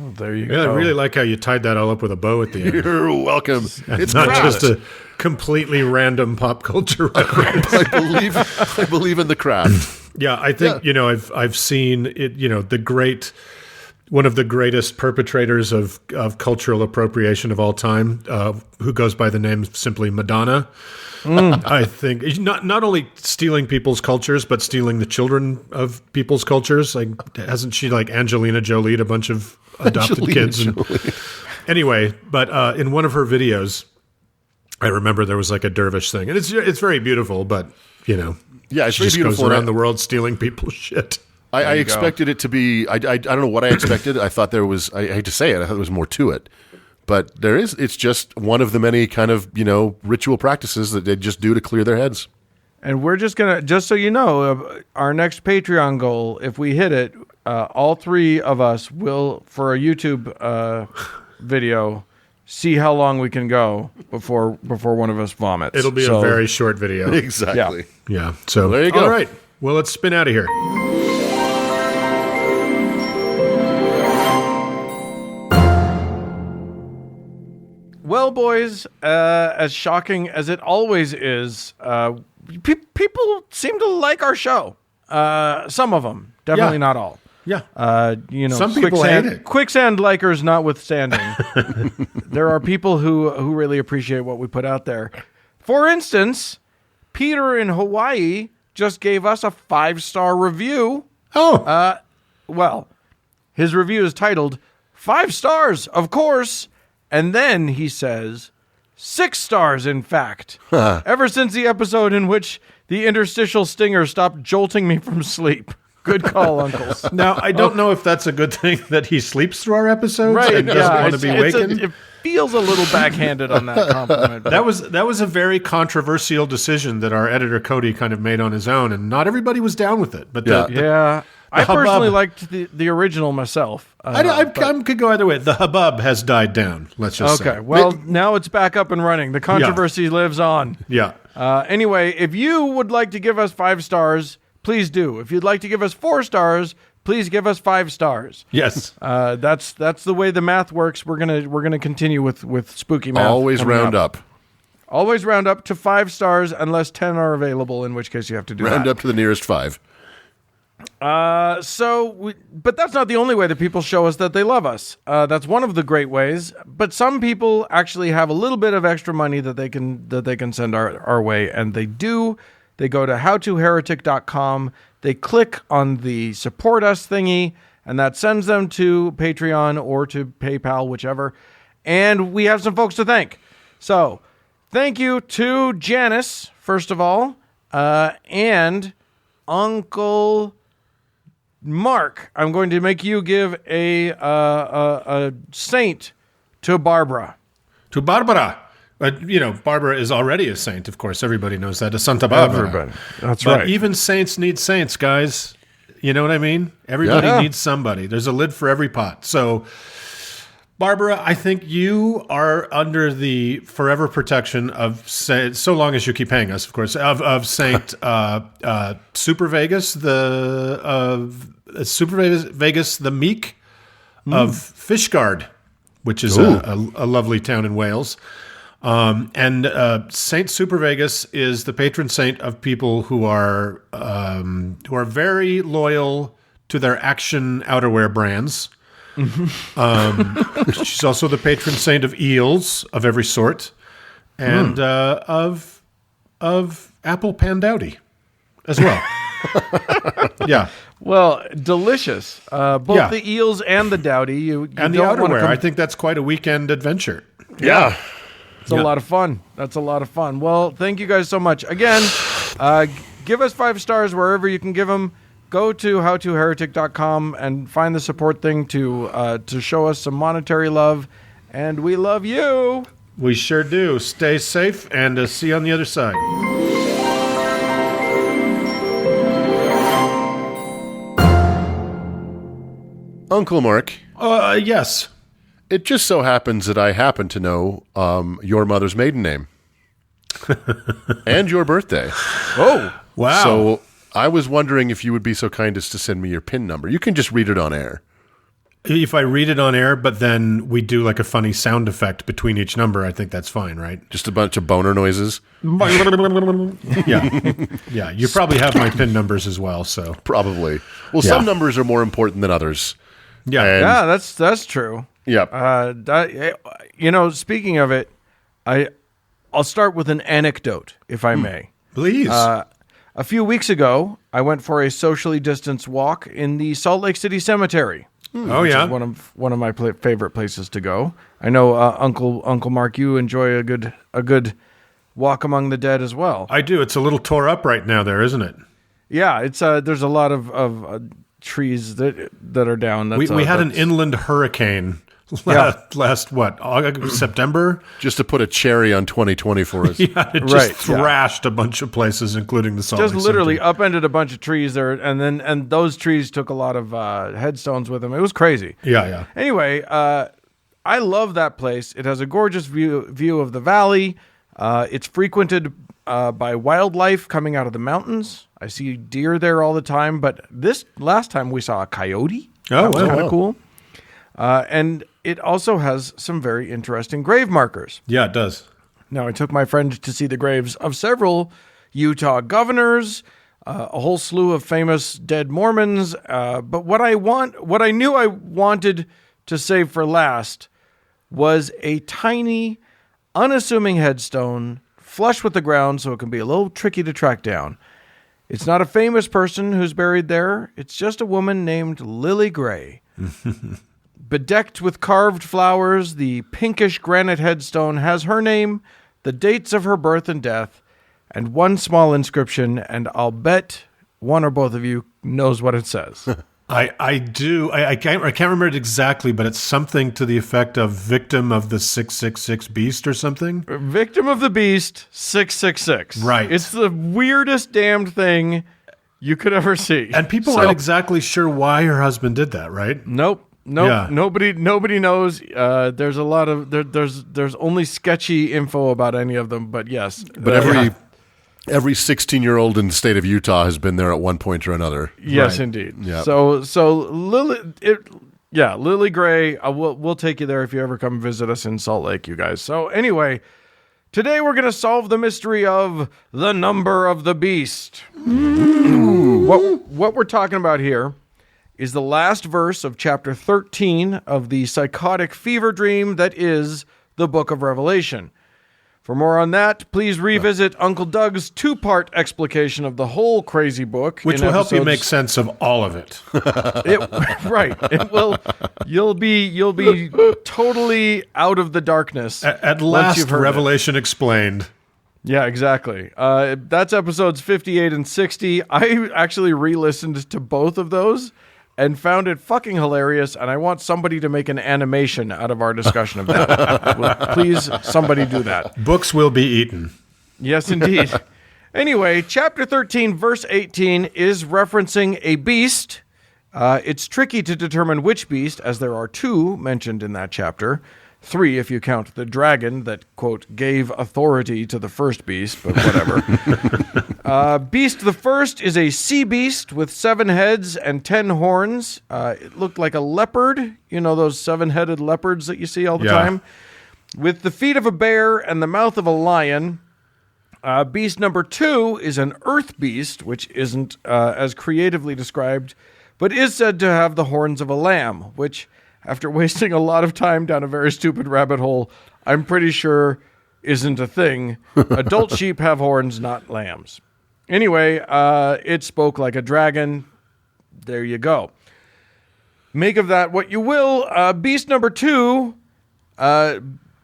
Oh, there you go. I really like how you tied that all up with a bow at the end. You're welcome. It's not just a completely random pop culture reference. I believe in the craft. Yeah, I think I've seen it. The great one of the greatest perpetrators of cultural appropriation of all time, who goes by the name simply Madonna. I think not only stealing people's cultures, but stealing the children of people's cultures. Like, hasn't she like Angelina Jolied a bunch of adopted kids? Anyway, but in one of her videos, I remember there was like a dervish thing, and it's very beautiful, but yeah, it's she very just beautiful goes around the world stealing people's shit. I expected it to be. I don't know what I expected. I thought there was. I hate to say it. I thought there was more to it, but there is. It's just one of the many kind of ritual practices that they just do to clear their heads. And we're just gonna, just so you know, our next Patreon goal, if we hit it, all three of us will, for a YouTube video, see how long we can go before one of us vomits. It'll be a very short video. Exactly. Yeah. So there you go. All right. Well, let's spin out of here. Well, boys, as shocking as it always is, people seem to like our show. Some of them, definitely not all. Yeah. Some people hate it. Quicksand likers notwithstanding, there are people who really appreciate what we put out there. For instance, Peter in Hawaii just gave us a 5-star review. Oh. Well, his review is titled 5 stars, of course. And then he says, 6 stars, in fact. Ever since the episode in which the interstitial stinger stopped jolting me from sleep. Good call, uncles. Now, I don't know if that's a good thing that he sleeps through our episodes and doesn't want to be wakened. It feels a little backhanded on that compliment. That was a very controversial decision that our editor Cody kind of made on his own, and not everybody was down with it. But I personally liked the original myself. I could go either way. The hubbub has died down, let's just say. Okay, well, now it's back up and running. The controversy lives on. Yeah. Anyway, if you would like to give us 5 stars, please do. If you'd like to give us 4 stars, please give us 5 stars. Yes. That's the way the math works. We're gonna continue with spooky math. Always round up. Always round up to 5 stars unless 10 are available, in which case you have to do round up to the nearest 5. But that's not the only way that people show us that they love us. That's one of the great ways. But some people actually have a little bit of extra money that they can send our way, and they do. They go to howtoheretic.com. They click on the support us thingy, and that sends them to Patreon or to PayPal, whichever. And we have some folks to thank. So thank you to Janice, first of all, and Uncle Mark. I'm going to make you give a saint to Barbara. To Barbara. Barbara is already a saint, of course. Everybody knows that. A Santa Barbara. Everybody. That's but right. Even saints need saints, guys. You know what I mean? Everybody needs somebody. There's a lid for every pot. So, Barbara, I think you are under the forever protection of Saint, so long as you keep paying us, of course, of Saint Super Vegas, Super Vegas the Meek of Fishguard, which is a lovely town in Wales. And Saint Super Vegas is the patron saint of people who are very loyal to their Action outerwear brands. She's also the patron saint of eels of every sort, and of apple pandowdy as well. Yeah. Well, delicious. Both the eels and the dowdy. You and the outerwear. I think that's quite a weekend adventure. Yeah. It's a lot of fun. That's a lot of fun. Well, thank you guys so much. Again, give us 5 stars wherever you can give them. Go to howtoheretic.com and find the support thing to show us some monetary love. And we love you. We sure do. Stay safe and see you on the other side. Uncle Mark. Yes. It just so happens that I happen to know your mother's maiden name and your birthday. Oh, wow. So I was wondering if you would be so kind as to send me your PIN number. You can just read it on air. If I read it on air, but then we do like a funny sound effect between each number, I think that's fine, right? Just a bunch of boner noises. Yeah. Yeah. You probably have my PIN numbers as well, so. Probably. Well, some numbers are more important than others. Yeah. And- that's true. Yeah. Speaking of it, I'll start with an anecdote, if I may. Please. A few weeks ago, I went for a socially distanced walk in the Salt Lake City Cemetery. Oh yeah, one of my favorite places to go. I know Uncle Mark, you enjoy a good walk among the dead as well. I do. It's a little tore up right now, there, isn't it? Yeah, it's there's a lot of trees that are down. We had an inland hurricane last August, September, just to put a cherry on 2020 for us. Yeah, it just thrashed a bunch of places, incling the Salt Lake just literally Cemetery. upended a bunch of trees there, and those trees took a lot of headstones with them. It was crazy. Yeah. Anyway, I love that place. It has a gorgeous view of the valley. It's frequented by wildlife coming out of the mountains. I see deer there all the time, but this last time we saw a coyote. Oh, that was kind wow. of cool. And it also has some very interesting grave markers. Yeah, it does. Now, I took my friend to see the graves of several Utah governors, a whole slew of famous dead Mormons. But what I knew I wanted to save for last was a tiny, unassuming headstone, flush with the ground, so it can be a little tricky to track down. It's not a famous person who's buried there. It's just a woman named Lily Gray. Bedecked with carved flowers, the pinkish granite headstone has her name, the dates of her birth and death, and one small inscription, and I'll bet one or both of you knows what it says. I do. I can't remember it exactly, but it's something to the effect of victim of the 666 beast or something. Victim of the beast, 666. Right. It's the weirdest damned thing you could ever see. And people aren't exactly sure why her husband did that, right? Nope. Yeah. Nobody knows. There's a lot of there's only sketchy info about any of them, but yes. But every 16-year-old in the state of Utah has been there at one point or another. Yes, Right. indeed. Yeah. So Lily Gray. We'll take you there if you ever come visit us in Salt Lake, you guys. So anyway, today we're gonna solve the mystery of the number of the beast. What we're talking about here is the last verse of chapter 13 of the psychotic fever dream that is the Book of Revelation. For more on that, please revisit Uncle Doug's two-part explication of the whole crazy book, Which will help you make sense of all of it. Right. It will. You'll be totally out of the darkness. At once last, you've heard Revelation explained. Yeah, exactly. That's episodes 58 and 60. I actually re-listened to both of those and found it fucking hilarious, and I want somebody to make an animation out of our discussion of that. Please, somebody do that. Books will be eaten. Yes, indeed. Anyway, chapter 13, verse 18 is referencing a beast. It's tricky to determine which beast, as there are two mentioned in that chapter. 3 if you count the dragon that, quote, gave authority to the first beast, but whatever. Beast the first is a sea beast with 7 heads and 10 horns. It looked like a leopard, you know, those 7-headed leopards that you see all the time, with the feet of a bear and the mouth of a lion. Beast number 2 is an earth beast, which isn't as creatively described, but is said to have the horns of a lamb, which, after wasting a lot of time down a very stupid rabbit hole, I'm pretty sure isn't a thing. Adult sheep have horns, not lambs. Anyway, it spoke like a dragon. There you go. Make of that what you will. Beast number 2,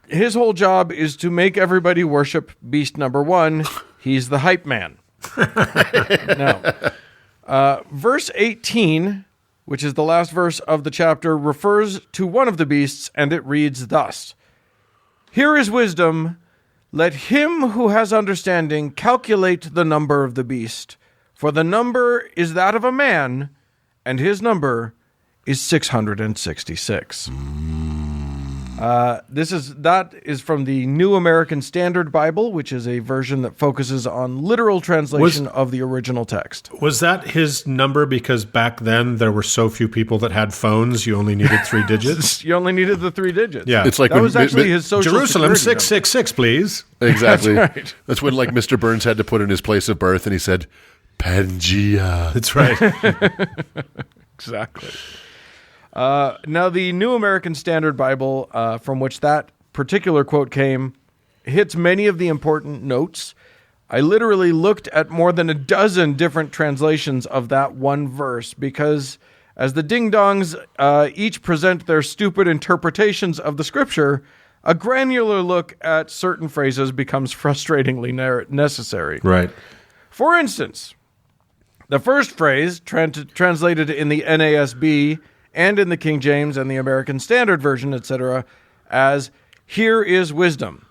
his whole job is to make everybody worship beast number 1. He's the hype man. Now, verse 18, which is the last verse of the chapter, refers to one of the beasts, and it reads thus: "Here is wisdom. Let him who has understanding calculate the number of the beast, for the number is that of a man, and his number is 666. That is from the New American Standard Bible, which is a version that focuses on literal translation of the original text. Was that his number because back then there were so few people that had phones, you only needed 3 digits? You only needed the 3 digits. Yeah. It's like That was actually his social Jerusalem security 666, please. Exactly. That's right. That's when, like, Mr. Burns had to put in his place of birth, and he said, Pangea. That's right. Exactly. Now, the New American Standard Bible, from which that particular quote came, hits many of the important notes. I literally looked at more than a dozen different translations of that one verse because as the ding-dongs each present their stupid interpretations of the scripture, a granular look at certain phrases becomes frustratingly necessary. Right. For instance, the first phrase, translated in the NASB and in the King James and the American Standard Version, etc., as, "Here is wisdom,"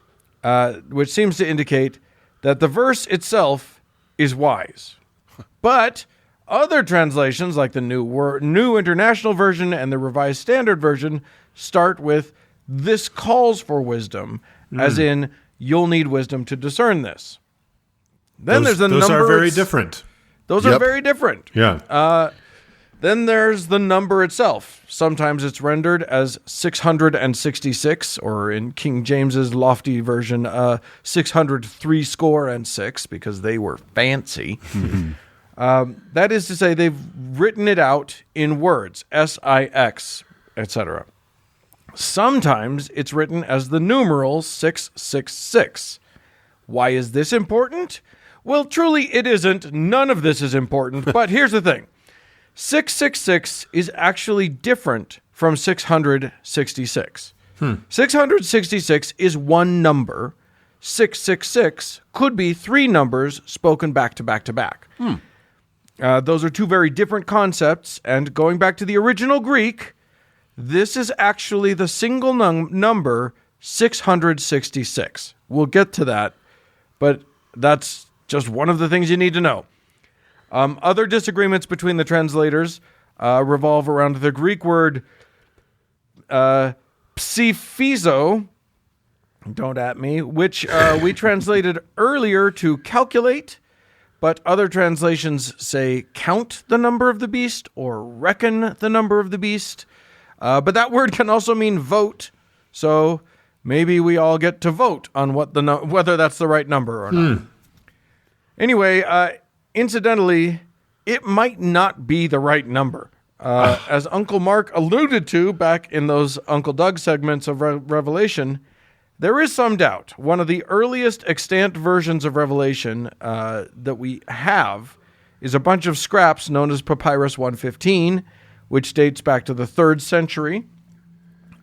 which seems to indicate that the verse itself is wise. But other translations, like the New International Version and the Revised Standard Version, start with, "This calls for wisdom," as in, you'll need wisdom to discern this. Then there's the number. Those are very different. Those are very different. Yeah. Then there's the number itself. Sometimes it's rendered as 666, or in King James's lofty version, 603 because they were fancy. That is to say, they've written it out in words, SIX, etc. Sometimes it's written as the numeral 666. Why is this important? Well, truly it isn't. None of this is important, but here's the thing. 666 is actually different from 666. 666 is one number. 666 could be three numbers spoken back to back to back. Those are two very different concepts, and going back to the original Greek, this is actually the single number 666. We'll get to that, but that's just one of the things you need to know. Other disagreements between the translators revolve around the Greek word psiphizo, don't at me, which we translated earlier to calculate, but other translations say count the number of the beast or reckon the number of the beast. But that word can also mean vote, so maybe we all get to vote on whether that's the right number or not. Anyway, incidentally, it might not be the right number. As Uncle Mark alluded to back in those Uncle Doug segments of Revelation, there is some doubt. One of the earliest extant versions of Revelation that we have is a bunch of scraps known as Papyrus 115, which dates back to the 3rd century.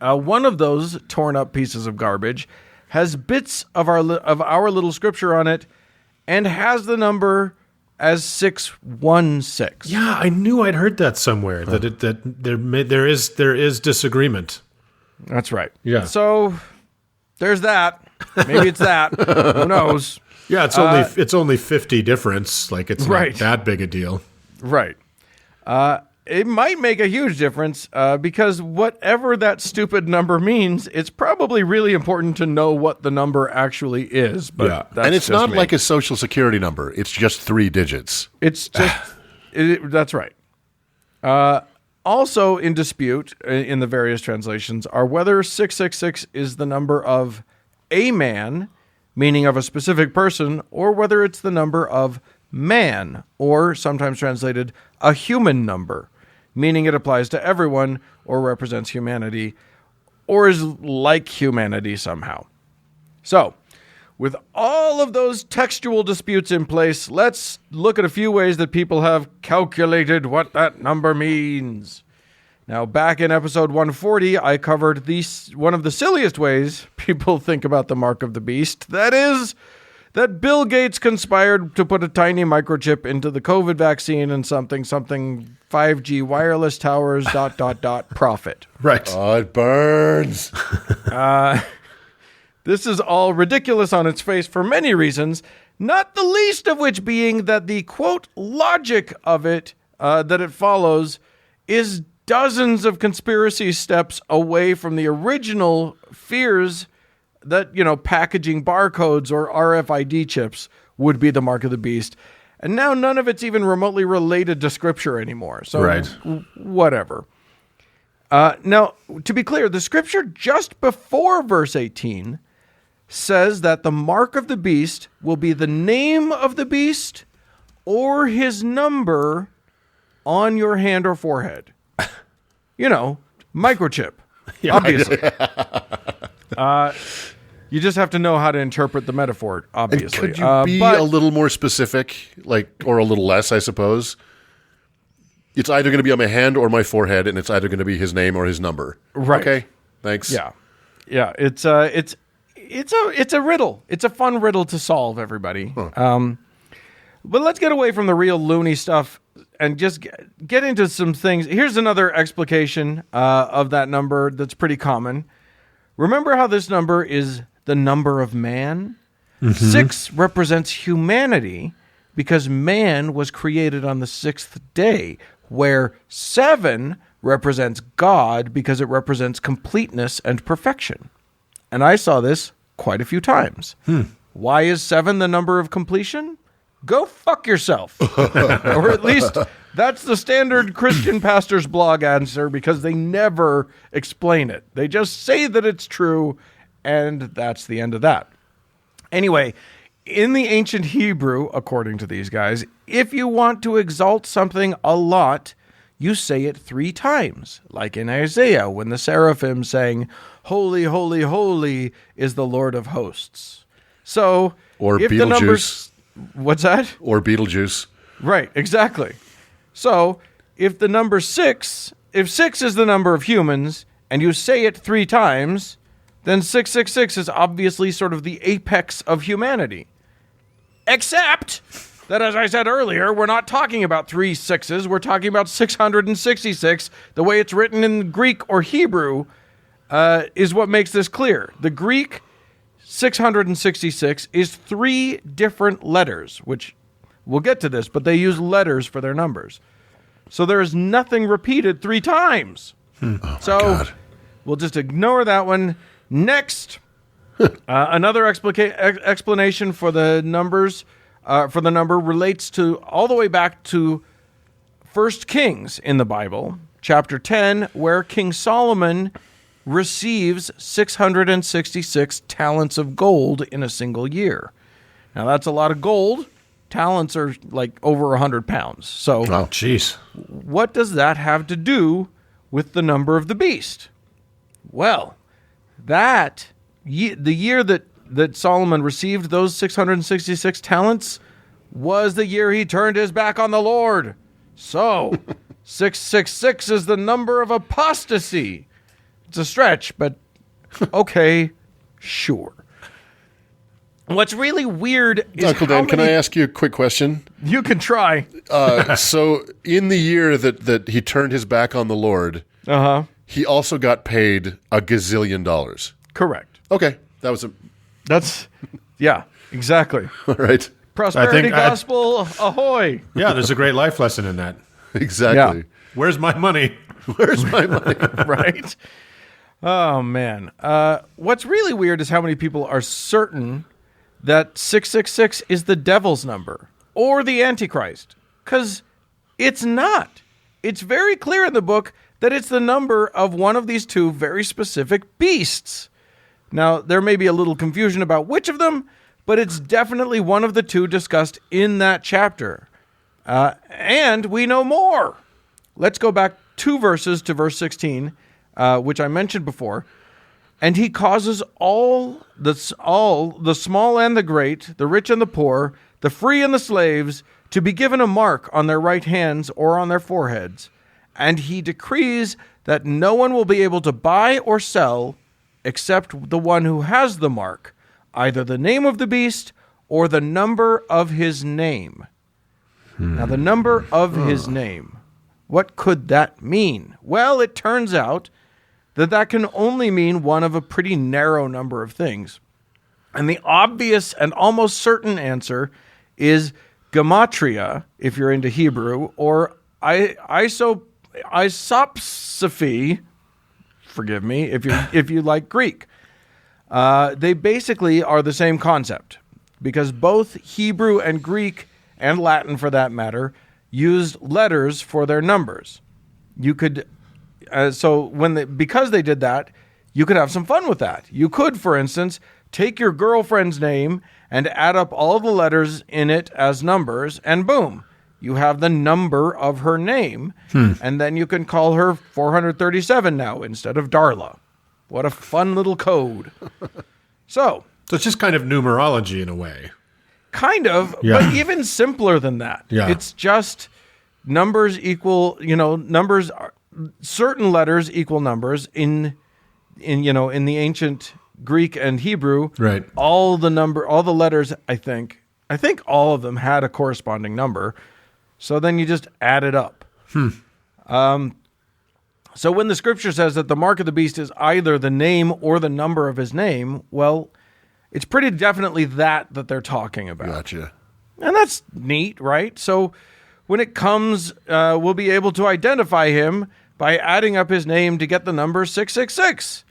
One of those torn up pieces of garbage has bits of our little scripture on it and has the number as 616. Yeah, I knew I'd heard that somewhere. That there is disagreement. That's right. Yeah. So there's that. Maybe it's that. Who knows? Yeah, it's only 50 difference. Like it's not that big a deal. Right. It might make a huge difference because whatever that stupid number means, it's probably really important to know what the number actually is. But and it's not like a social security number. It's just 3 digits. It's just that's right. Also in dispute in the various translations are whether 666 is the number of a man, meaning of a specific person, or whether it's the number of man, or sometimes translated a human number, meaning it applies to everyone or represents humanity or is like humanity somehow. So, with all of those textual disputes in place, let's look at a few ways that people have calculated what that number means. Now, back in episode 140, I covered one of the silliest ways people think about the mark of the beast. That is, that Bill Gates conspired to put a tiny microchip into the COVID vaccine and something 5G wireless towers, ... profit. Right. Oh, it burns. This is all ridiculous on its face for many reasons, not the least of which being that the, quote, logic of it, that it follows, is dozens of conspiracy steps away from the original fears that, packaging barcodes or RFID chips would be the mark of the beast. And now none of it's even remotely related to Scripture anymore. So whatever. Now, to be clear, the Scripture just before verse 18 says that the mark of the beast will be the name of the beast or his number on your hand or forehead. Microchip, obviously. You just have to know how to interpret the metaphor, obviously. And could you be a little more specific, or a little less, I suppose? It's either going to be on my hand or my forehead, and it's either going to be his name or his number. Right. Okay, thanks. Yeah. It's a riddle. It's a fun riddle to solve, everybody. Huh. But let's get away from the real loony stuff and just get into some things. Here's another explication of that number that's pretty common. Remember how this number is the number of man? Mm-hmm. 6 represents humanity because man was created on the 6th day, where 7 represents God because it represents completeness and perfection. And I saw this quite a few times. Why is 7 the number of completion? Go fuck yourself. Or at least that's the standard Christian pastor's blog answer, because they never explain it. They just say that it's true, and that's the end of that. Anyway, in the ancient Hebrew, according to these guys, if you want to exalt something a lot, you say it 3 times, like in Isaiah when the seraphim sang, "Holy, holy, holy is the Lord of hosts." So, or if Beetlejuice. The numbers, what's that? Or Beetlejuice. Right, exactly. So, if the number 6, if 6 is the number of humans, and you say it 3 times, then 666 is obviously sort of the apex of humanity. Except that, as I said earlier, we're not talking about 3 6s. We're talking about 666. The way it's written in Greek or Hebrew is what makes this clear. The Greek 666 is 3 different letters, which we'll get to this, but they use letters for their numbers. So there is nothing repeated 3 times. Oh so God. We'll just ignore that one. Next, another explanation for the numbers. For the number relates to all the way back to 1 Kings in the Bible, chapter 10, where King Solomon receives 666 talents of gold in a single year. Now, that's a lot of gold. Talents are like over 100 pounds. So, oh, jeez. What does that have to do with the number of the beast? Well, the year that Solomon received those 666 talents was the year he turned his back on the Lord. So, 666 is the number of apostasy. It's a stretch, but okay, sure. What's really weird is Uncle Dan, can I ask you a quick question? You can try. So, in the year that he turned his back on the Lord, he also got paid $1 gazillion. Correct. Okay, yeah, exactly. All right. Prosperity gospel, ahoy. Yeah, there's a great life lesson in that. Exactly. Yeah. Where's my money? Where's my money? Right? Oh, man. What's really weird is how many people are certain that 666 is the devil's number or the Antichrist, because it's not. It's very clear in the book that it's the number of one of these 2 very specific beasts. Now, there may be a little confusion about which of them, but it's definitely one of the 2 discussed in that chapter. And we know more. Let's go back 2 verses to verse 16, which I mentioned before. And he causes all the small and the great, the rich and the poor, the free and the slaves, to be given a mark on their right hands or on their foreheads. And he decrees that no one will be able to buy or sell except the one who has the mark, either the name of the beast or the number of his name. Now, the number of his name, what could that mean? Well, it turns out that can only mean one of a pretty narrow number of things. And the obvious and almost certain answer is gematria, if you're into Hebrew, or isopsophy, forgive me, if you like Greek. They basically are the same concept, because both Hebrew and Greek, and Latin for that matter, used letters for their numbers. You could, because they did that, you could have some fun with that. You could, for instance, take your girlfriend's name and add up all the letters in it as numbers, and boom, you have the number of her name, and then you can call her 437 now instead of Darla. What a fun little code. So it's just kind of numerology in a way. Kind of, but even simpler than that. Yeah. It's just numbers equal, numbers, certain letters equal numbers in the ancient Greek and Hebrew. Right. All the letters, I think all of them had a corresponding number. So then you just add it up. So when the scripture says that the mark of the beast is either the name or the number of his name, well, it's pretty definitely that they're talking about. Gotcha. And that's neat, right? So when it comes, we'll be able to identify him by adding up his name to get the number 666.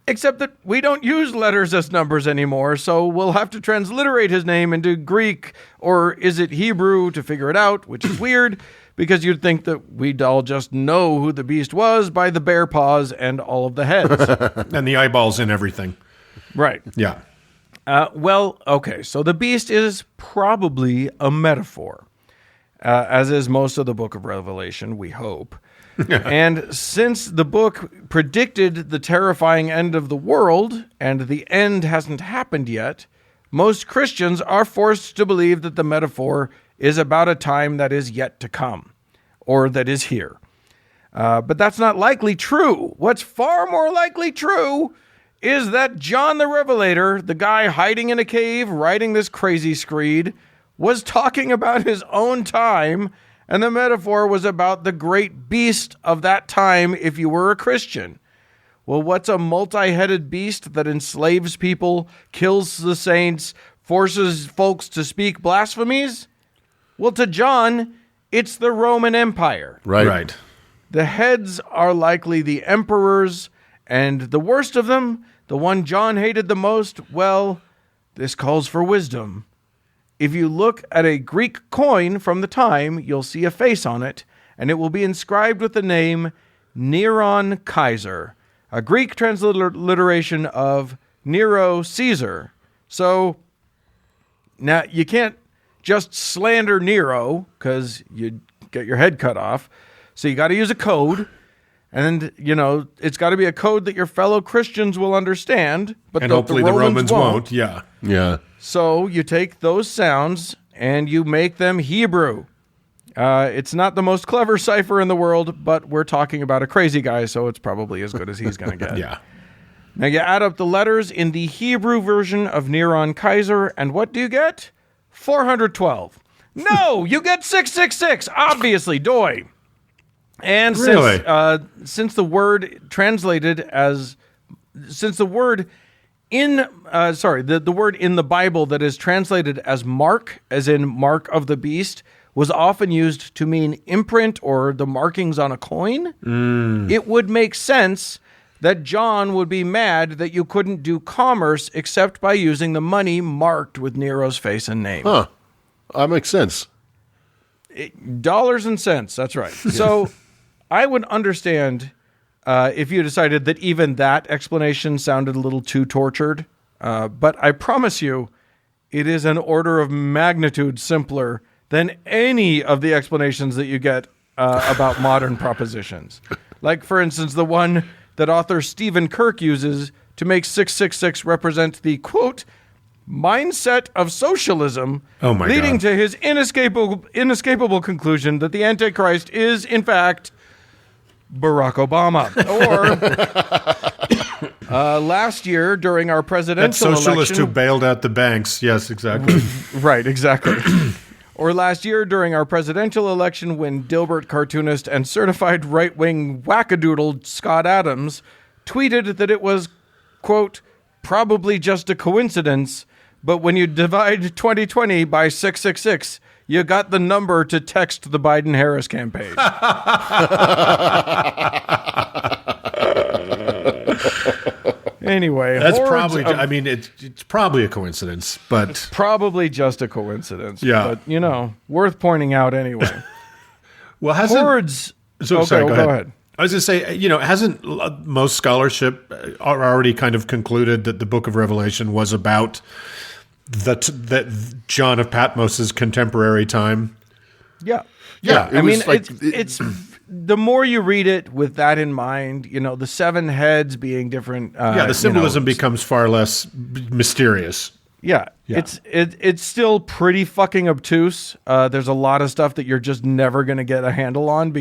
Except that we don't use letters as numbers anymore, so we'll have to transliterate his name into Greek, or is it Hebrew, to figure it out, which is weird, because you'd think that we'd all just know who the beast was by the bear paws and all of the heads. And the eyeballs and everything. Right. Yeah. Okay, so the beast is probably a metaphor, as is most of the book of Revelation, we hope. And since the book predicted the terrifying end of the world, and the end hasn't happened yet, most Christians are forced to believe that the metaphor is about a time that is yet to come, or that is here. But that's not likely true. What's far more likely true is that John the Revelator, the guy hiding in a cave writing this crazy screed, was talking about his own time, and the metaphor was about the great beast of that time if you were a Christian. Well, what's a multi-headed beast that enslaves people, kills the saints, forces folks to speak blasphemies? Well, to John, it's the Roman Empire. Right. The heads are likely the emperors, and the worst of them, the one John hated the most, well, this calls for wisdom. If you look at a Greek coin from the time, you'll see a face on it, and it will be inscribed with the name Neron Kaiser, a Greek transliteration of Nero Caesar. So, now you can't just slander Nero, because you'd get your head cut off. So you got to use a code, and, it's got to be a code that your fellow Christians will understand. But and hopefully the Romans won't. Yeah. So you take those sounds and you make them Hebrew. It's not the most clever cipher in the world, but we're talking about a crazy guy, so it's probably as good as he's going to get. Yeah. Now you add up the letters in the Hebrew version of Neron Kaiser, and what do you get? 412. No, you get 666. Obviously, doy. And really? Since the word translated as, the word in the Bible that is translated as mark, as in mark of the beast, was often used to mean imprint or the markings on a coin, it would make sense that John would be mad that you couldn't do commerce except by using the money marked with Nero's face and name. Huh. That makes sense. Dollars and cents, that's right. So I would understand if you decided that even that explanation sounded a little too tortured. But I promise you, it is an order of magnitude simpler than any of the explanations that you get about modern propositions. Like, for instance, the one that author Stephen Kirk uses to make 666 represent the, quote, mindset of socialism, leading to his inescapable conclusion that the Antichrist is, in fact, Barack Obama. Or last year during our presidential election... That socialist who bailed out the banks. Yes, exactly. Right, exactly. Or last year during our presidential election when Dilbert cartoonist and certified right-wing wackadoodle Scott Adams tweeted that it was, quote, probably just a coincidence, but when you divide 2020 by 666, you got the number to text the Biden-Harris campaign. Anyway, that's probably. It's probably a coincidence, but it's probably just a coincidence. Yeah, but worth pointing out anyway. Well, hasn't hordes? So, okay, sorry, go ahead. I was going to say, hasn't most scholarship already kind of concluded that the Book of Revelation was about that John of Patmos's contemporary time? Yeah. Yeah, I mean, like it's the more you read it with that in mind, the 7 heads being different. The symbolism becomes far less mysterious. Yeah. It's still pretty fucking obtuse. There's a lot of stuff that you're just never going to get a handle on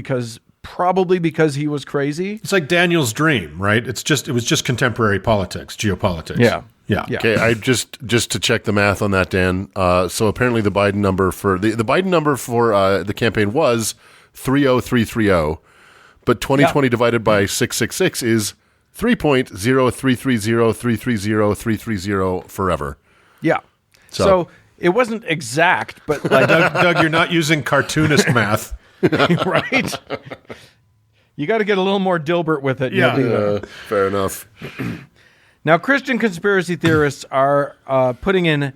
probably because he was crazy. It's like Daniel's dream, right? It was just contemporary politics, geopolitics. Yeah. Okay, I just to check the math on that, Dan. So apparently the Biden number for the campaign was 30330, but 2020 divided by 666 is 3.0330330 330 forever. So it wasn't exact, but like Doug, you're not using cartoonist math. Right? You got to get a little more Dilbert with it. Fair enough. Now, Christian conspiracy theorists are putting in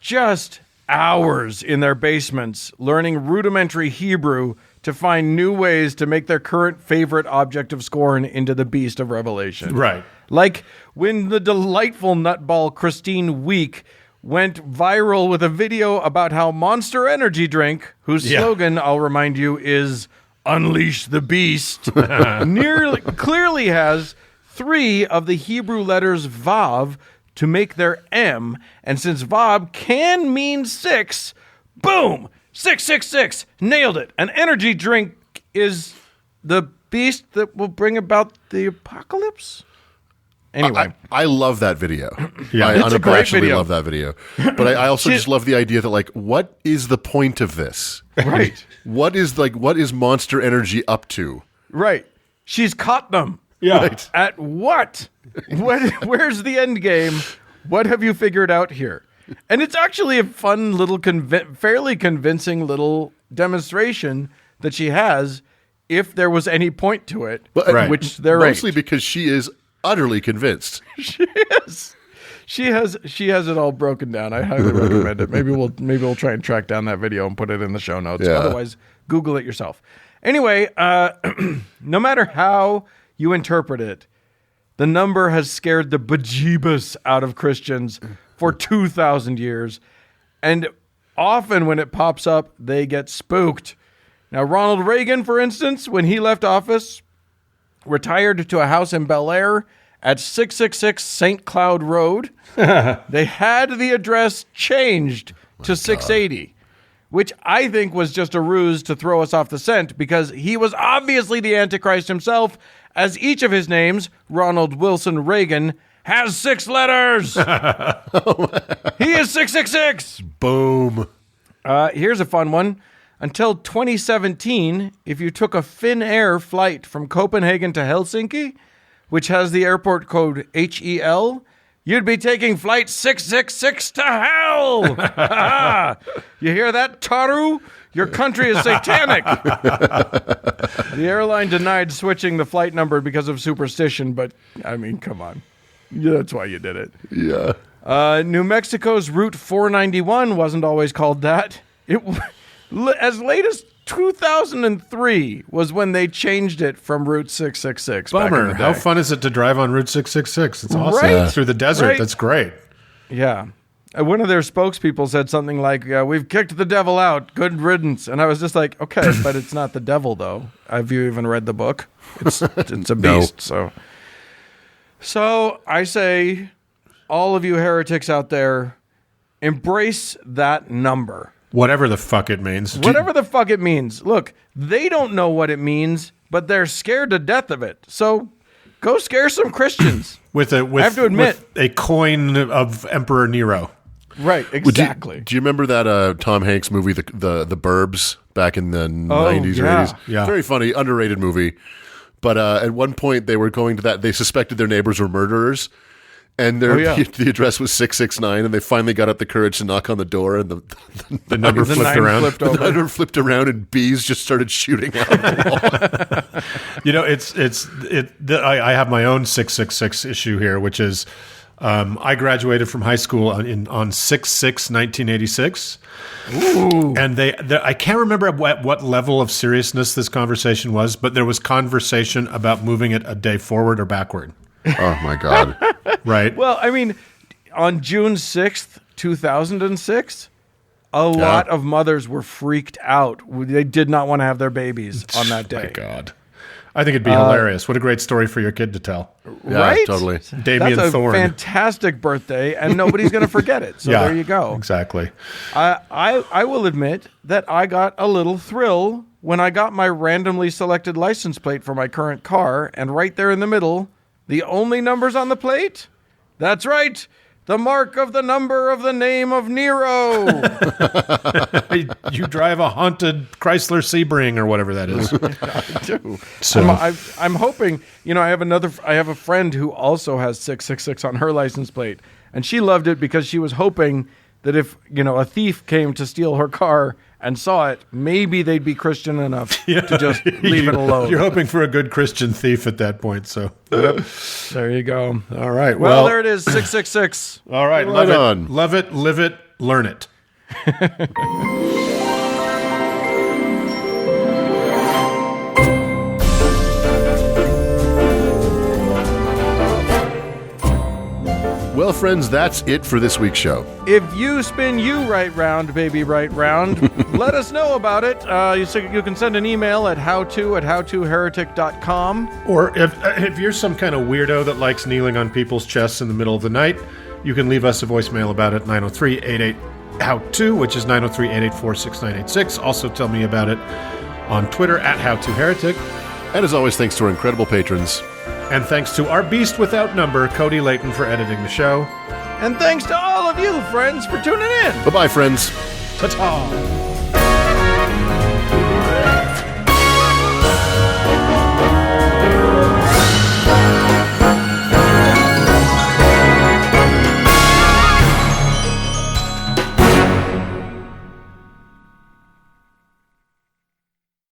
just hours in their basements learning rudimentary Hebrew to find new ways to make their current favorite object of scorn into the beast of Revelation. Right. Like when the delightful nutball Christine Week went viral with a video about how Monster Energy drink, whose slogan, I'll remind you, is Unleash the Beast, clearly has 3 of the Hebrew letters Vav to make their M, and since Vav can mean 6, boom, 666, nailed it. An energy drink is the beast that will bring about the apocalypse? Anyway. I love that video. Yeah, I it's a great unabashedly video. love that video. But I also just love the idea that, like, what is the point of this? Right. What is Monster Energy up to? Right. She's caught them. Yeah. Right. At what? Where's the end game? What have you figured out here? And it's actually a fun little, fairly convincing little demonstration that she has, if there was any point to it, which there mostly ain't. because she is utterly convinced. She is. She has it all broken down. I highly recommend it. Maybe we'll try and track down that video and put it in the show notes. Yeah. Otherwise, Google it yourself. Anyway, no matter how you interpret it, the number has scared the bejeebus out of Christians for 2,000 years. And often when it pops up, they get spooked. Now, Ronald Reagan, for instance, when he left office, retired to a house in Bel Air at 666 St. Cloud Road. They had the address changed to 680, which I think was just a ruse to throw us off the scent because he was obviously the Antichrist himself, as each of his names, Ronald Wilson Reagan, has 6 letters. He is 666. Boom. Here's a fun one. Until 2017, if you took a Finnair flight from Copenhagen to Helsinki, which has the airport code HEL, you'd be taking flight 666 to hell. You hear that, Taru? Your country is satanic. The airline denied switching the flight number because of superstition, but, I mean, come on. Yeah, that's why you did it. Yeah. New Mexico's Route 491 wasn't always called that. As late as 2003 was when they changed it from Route 666. Bummer. How fun is it to drive on Route 666? It's awesome. Right? Through the desert. Right? That's great. Yeah. One of their spokespeople said something like, we've kicked the devil out. Good riddance. And I was just like, okay, but it's not the devil, though. Have you even read the book? It's a beast. No. So I say, all of you heretics out there, embrace that number. Whatever the fuck it means. Whatever the fuck it means. Look, they don't know what it means, but they're scared to death of it. So go scare some Christians. I have to admit, with a coin of Emperor Nero. Right, exactly. Do you remember that Tom Hanks movie, the Burbs, back in the 90s or 80s? Yeah. Very funny, underrated movie. But at one point, they were going to that. They suspected their neighbors were murderers. And the address was 669, and they finally got up the courage to knock on the door, and the number flipped around. The number flipped around, and bees just started shooting out of the wall. You know, I have my own 666 issue here, which is I graduated from high school on 6/6/1986. Ooh. And I can't remember at what level of seriousness this conversation was, but there was conversation about moving it a day forward or backward. Oh, my God. Right. Well, I mean, on June 6th, 2006, A lot of mothers were freaked out. They did not want to have their babies on that day. My God. I think it'd be hilarious. What a great story for your kid to tell. Yeah, right? totally. Damien That's a Thorne. fantastic birthday, and nobody's going to forget it. So there you go. Exactly. I will admit that I got a little thrill when I got my randomly selected license plate for my current car, and right there in the middle, the only numbers on the plate? That's right. The mark of the number of the name of Nero. You drive a haunted Chrysler Sebring or whatever that is. I do. So I'm hoping, I have a friend who also has 666 on her license plate, and she loved it because she was hoping that if, a thief came to steal her car and saw it, maybe they'd be Christian enough to just leave it alone. You're hoping for a good Christian thief at that point. So there you go. All right. Well, there it is, 666. All right. Right on. Love it, live it, learn it. Well, friends, that's it for this week's show. If you spin you right round, baby, right round, let us know about it. You can send an email at howto@howtoheretic.com. Or if you're some kind of weirdo that likes kneeling on people's chests in the middle of the night, you can leave us a voicemail about it, 903-88-HOW-TO, which is 903-884-6986. Also tell me about it on Twitter at HowToHeretic. And as always, thanks to our incredible patrons. And thanks to our beast without number, Cody Layton, for editing the show. And thanks to all of you, friends, for tuning in. Bye-bye, friends. Ta-ta!